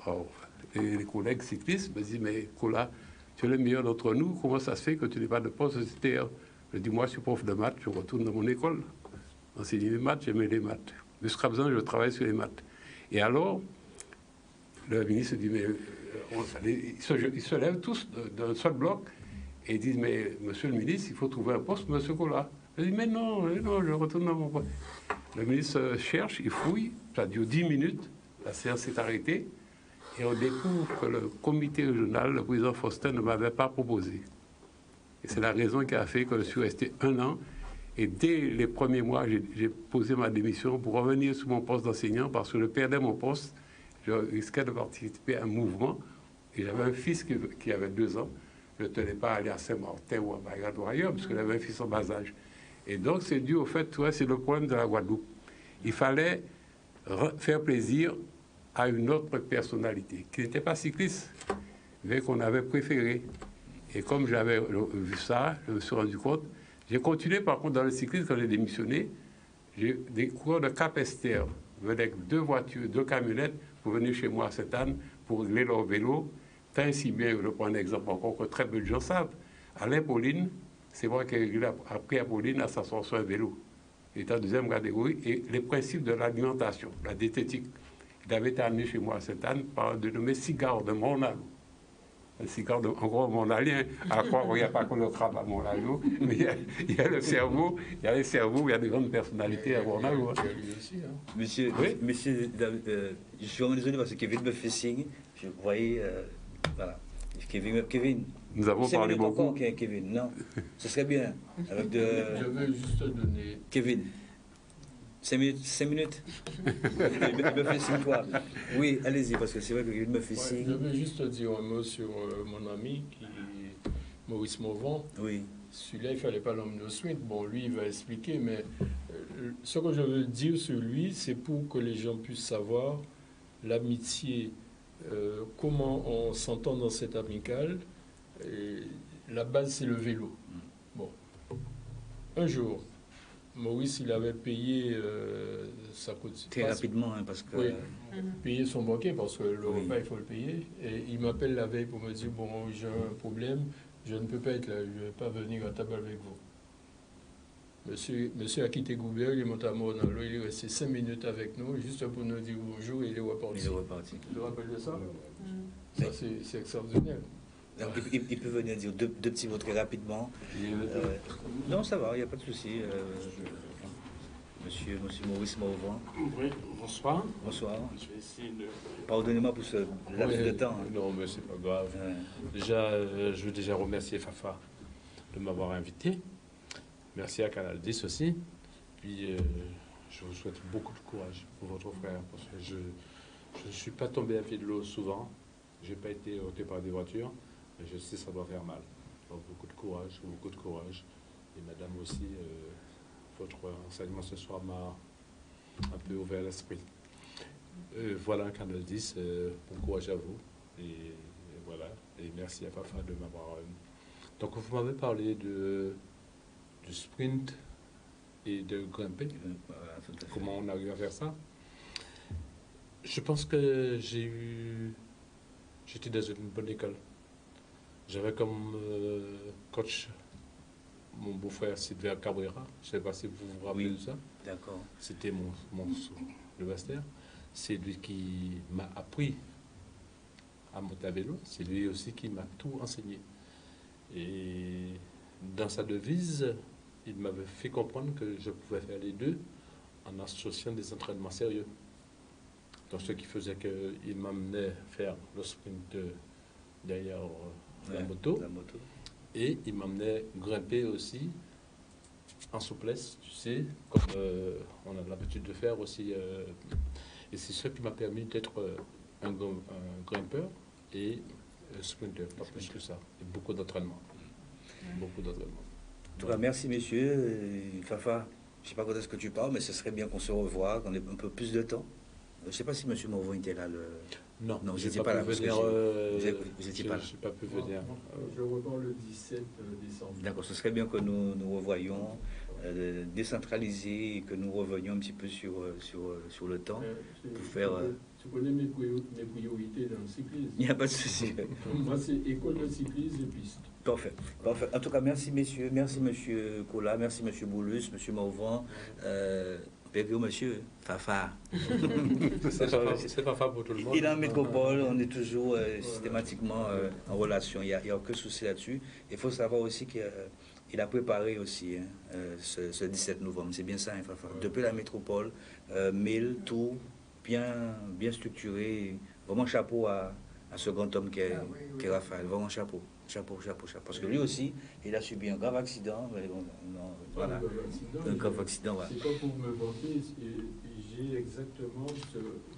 Alors, les collègues cyclistes me disent: mais Kola, tu es le meilleur d'entre nous, comment ça se fait que tu n'aies pas de poste? Je dis: moi, je suis prof de maths, je retourne dans mon école. Enseigner les maths, j'aimais les maths. Jusqu'à présent, je travaille sur les maths. Et alors, le ministre dit: mais ils se lèvent tous d'un seul bloc et ils disent: mais monsieur le ministre, il faut trouver un poste, monsieur Kola. Je dis: mais non, je retourne dans mon poste. Le ministre cherche, il fouille, ça dure 10 minutes, la séance s'est arrêtée, et on découvre que le comité régional, le président Faustin, ne m'avait pas proposé. Et c'est la raison qui a fait que je suis resté 1 an. Et dès les premiers mois, j'ai posé ma démission pour revenir sur mon poste d'enseignant, parce que je perdais mon poste, je risquais de participer à un mouvement, et j'avais un fils qui avait 2 ans. Je ne tenais pas à aller à Saint-Martin ou à Bagdad ou ailleurs, parce que j'avais un fils en bas âge. Et donc, c'est dû au fait, c'est le problème de la Guadeloupe. Il fallait faire plaisir à une autre personnalité, qui n'était pas cycliste, mais qu'on avait préféré. Et comme j'avais vu ça, je me suis rendu compte. J'ai continué, par contre, dans le cyclisme, quand j'ai démissionné. J'ai des coureurs de Cap-Esther venaient avec 2 voitures, 2 camionnettes pour venir chez moi à Sainte-Anne pour régler leur vélo. Tant si bien, je prends un exemple encore que très peu de gens savent. Alain Pauline, c'est moi qui ai appris à Pauline à s'asseoir sur un vélo. Il était en 2e catégorie. Et les principes de l'alimentation, la diététique, il avait été amené chez moi à Sainte-Anne par un dénommé Cigare de Mornalo. Un cigare encore monalien, à croire qu'il n'y a pas que le crabe à Mornalo, mais il y a le cerveau, il y a les cerveaux, il y a des grandes personnalités à Mornalo. Monsieur, je suis vraiment désolé parce que Kevin me fait signe. Vous voyez, voilà. Kevin. Nous avons parlé beaucoup. Encore, Kevin, non? Ce serait bien. Avec de... Je veux juste donner... Kevin. 5 minutes. Il me fait signe, toi. Oui, allez-y, parce que c'est vrai qu'il me fait signe. Je veux juste dire un mot sur mon ami, Maurice Mauvant. Oui. Celui-là, il ne fallait pas l'emmener au sprint. Bon, lui, il va expliquer, mais ce que je veux dire sur lui, c'est pour que les gens puissent savoir l'amitié, comment on s'entend dans cette amicale. Et la base, c'est le vélo. Bon. Un jour, Maurice, il avait payé sa cotisation. Très rapidement, hein, parce que... Oui, payer son banquier, parce que le repas, il faut le payer. Et il m'appelle la veille pour me dire, bon, j'ai un problème, je ne peux pas être là, je ne vais pas venir à table avec vous. Monsieur a quitté Goubert, il est monté à Mornalo, il est resté 5 minutes avec nous, juste pour nous dire bonjour, et il est reparti. Il est reparti. Tu te rappelles de ça? Ça, c'est extraordinaire. Donc, il peut venir dire deux petits mots très rapidement. Non, ça va, il n'y a pas de souci. Monsieur Maurice Morvan. Oui, bonsoir. Bonsoir. Je vais essayer de... Pardonnez-moi pour ce laps de temps. Non, mais c'est pas grave. Déjà, je veux déjà remercier Fafa de m'avoir invité. Merci à Canal 10 aussi. Puis, je vous souhaite beaucoup de courage pour votre frère, parce que je ne suis pas tombé à pied de l'eau souvent. Je n'ai pas été heurté par des voitures, mais je sais que ça doit faire mal. Donc, beaucoup de courage. Et madame aussi, votre enseignement ce soir m'a un peu ouvert l'esprit. Voilà, Canal 10, bon courage à vous. Et voilà, et merci à Fafa de m'avoir... Donc, vous m'avez parlé du sprint et de grimper. Comment on arrive à faire ça? Je pense que j'étais dans une bonne école. J'avais comme coach mon beau-frère Sylvain Cabrera. Je ne sais pas si vous vous rappelez de ça. D'accord. C'était le master. C'est lui qui m'a appris à monter à vélo. C'est lui aussi qui m'a tout enseigné. Et dans sa devise, il m'avait fait comprendre que je pouvais faire les deux en associant des entraînements sérieux. Donc, ce qui faisait qu'il m'amenait faire le sprint derrière la moto. Et il m'amenait grimper aussi en souplesse, tu sais, comme on a l'habitude de faire aussi. Et c'est ce qui m'a permis d'être un grimpeur et sprinter, pas plus que ça. Et beaucoup d'entraînement. Beaucoup d'entraînement. En tout cas, merci messieurs. Fafa, je ne sais pas quand est-ce que tu parles, mais ce serait bien qu'on se revoie, qu'on ait un peu plus de temps. Je ne sais pas si M. Morvan était là. Non, vous n'étiez pas là. Vous n'étiez pas là. Je n'ai pas pu venir. Je repars le 17 décembre. D'accord, ce serait bien que nous revoyions, décentraliser et que nous revenions un petit peu sur le temps pour faire... Tu connais mes priorités dans le cyclisme. Il n'y a pas de souci. Moi, c'est école de cyclisme et piste. Parfait. Parfait. En tout cas, merci messieurs, merci monsieur Kola, merci monsieur Boulus, monsieur Morvan. Monsieur Fafa. C'est Fafa pour tout le monde. Il est en métropole, on est toujours systématiquement en relation. Il n'y a aucun souci là-dessus. Il faut savoir aussi qu'il a préparé aussi ce 17 novembre. C'est bien ça, hein, Fafa. Depuis la métropole, mail, tout bien structuré. Vraiment chapeau à ce grand homme qui est Raphaël. Vraiment chapeau. Chapeau. Parce que lui aussi, il a subi un grave accident. Voilà. Un grave accident, voilà. C'est pas pour me vanter, j'ai exactement...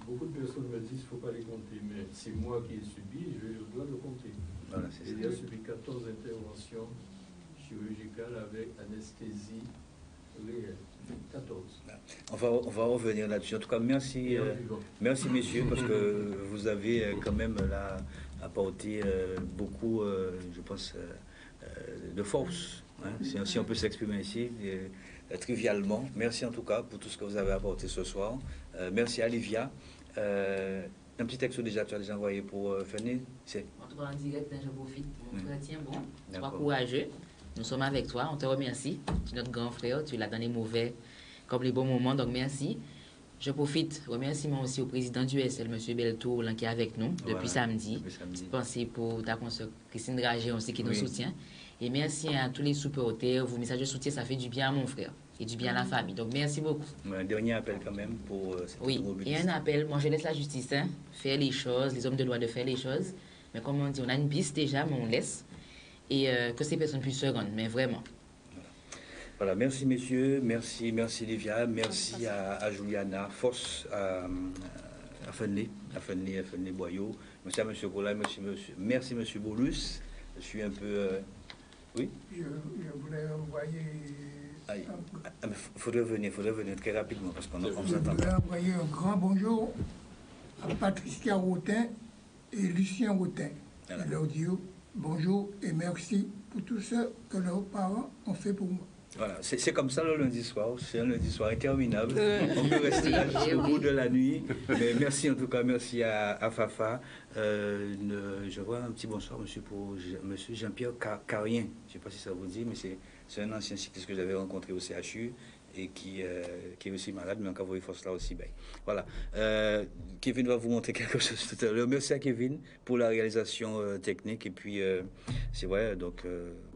Beaucoup de personnes me disent qu'il ne faut pas les compter, mais c'est moi qui ai subi, je dois le compter. Voilà, il a subi 14 interventions chirurgicales avec anesthésie réelle. 14. On va revenir là-dessus. En tout cas, merci messieurs, parce que vous avez quand même là apporté beaucoup, je pense, de force, hein, si on peut s'exprimer ici, trivialement. Merci en tout cas pour tout ce que vous avez apporté ce soir. Merci à Olivia. Un petit texte déjà, tu as déjà envoyé pour Fanny. En tout cas, en direct, je profite. Mon frère, tiens bon, sois courageux. Nous sommes avec toi, on te remercie. Tu es notre grand frère, tu l'as dans les mauvais comme les bons moments, donc merci. Je profite, remerciement aussi au président du SL, M. Beltour, qui est avec nous depuis samedi. Pensez pour ta consoeur Christine Dragé aussi qui nous soutient. Et merci à tous les supporters. Vos messages de soutien, ça fait du bien à mon frère et du bien à la famille. Donc merci beaucoup. Un dernier appel quand même pour cette et un appel, moi je laisse la justice faire les choses, les hommes de loi de faire les choses. Mais comme on dit, on a une piste déjà, mais on laisse. Et que ces personnes puissent se rendre, mais vraiment. Voilà, merci messieurs, merci Livia, merci à Juliana, force à Fenley Boyau, merci à monsieur Kola, merci monsieur Boulus. Je suis un peu... oui. Je voulais envoyer... Il faudrait venir très rapidement parce qu'on vous attend. Je voulais envoyer un grand bonjour à Patricia Rotin et Lucien Rotin. Voilà. Et leur dire bonjour et merci pour tout ce que leurs parents ont fait pour moi. Voilà, c'est comme ça le lundi soir. C'est un lundi soir interminable. Ouais. On peut rester là jusqu'au Oui. bout de la nuit. Mais merci en tout cas, merci à Fafa. Je vois un petit bonsoir, monsieur Jean-Pierre Carrien. Je ne sais pas si ça vous dit, mais c'est un ancien cycliste que j'avais rencontré au CHU et qui est aussi malade, mais encore il faut cela aussi. Ben, voilà. Kevin va vous montrer quelque chose tout à l'heure. Merci à Kevin pour la réalisation technique. Et puis, c'est vrai, donc,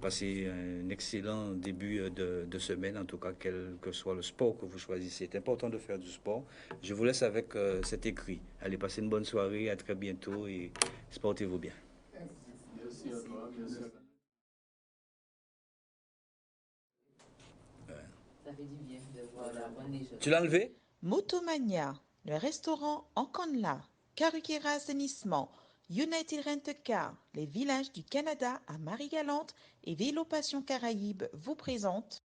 passez un excellent début de semaine, en tout cas, quel que soit le sport que vous choisissez. C'est important de faire du sport. Je vous laisse avec cet écrit. Allez, passez une bonne soirée, à très bientôt et sportez-vous bien. Merci à toi, merci à toi. Ça fait du bien de voir la bonne des choses. Tu l'as enlevé? Motomania, le restaurant Enconla, Karukera Assainissement, United Rent Car, les villages du Canada à Marie-Galante et Vélo Passion Caraïbes vous présentent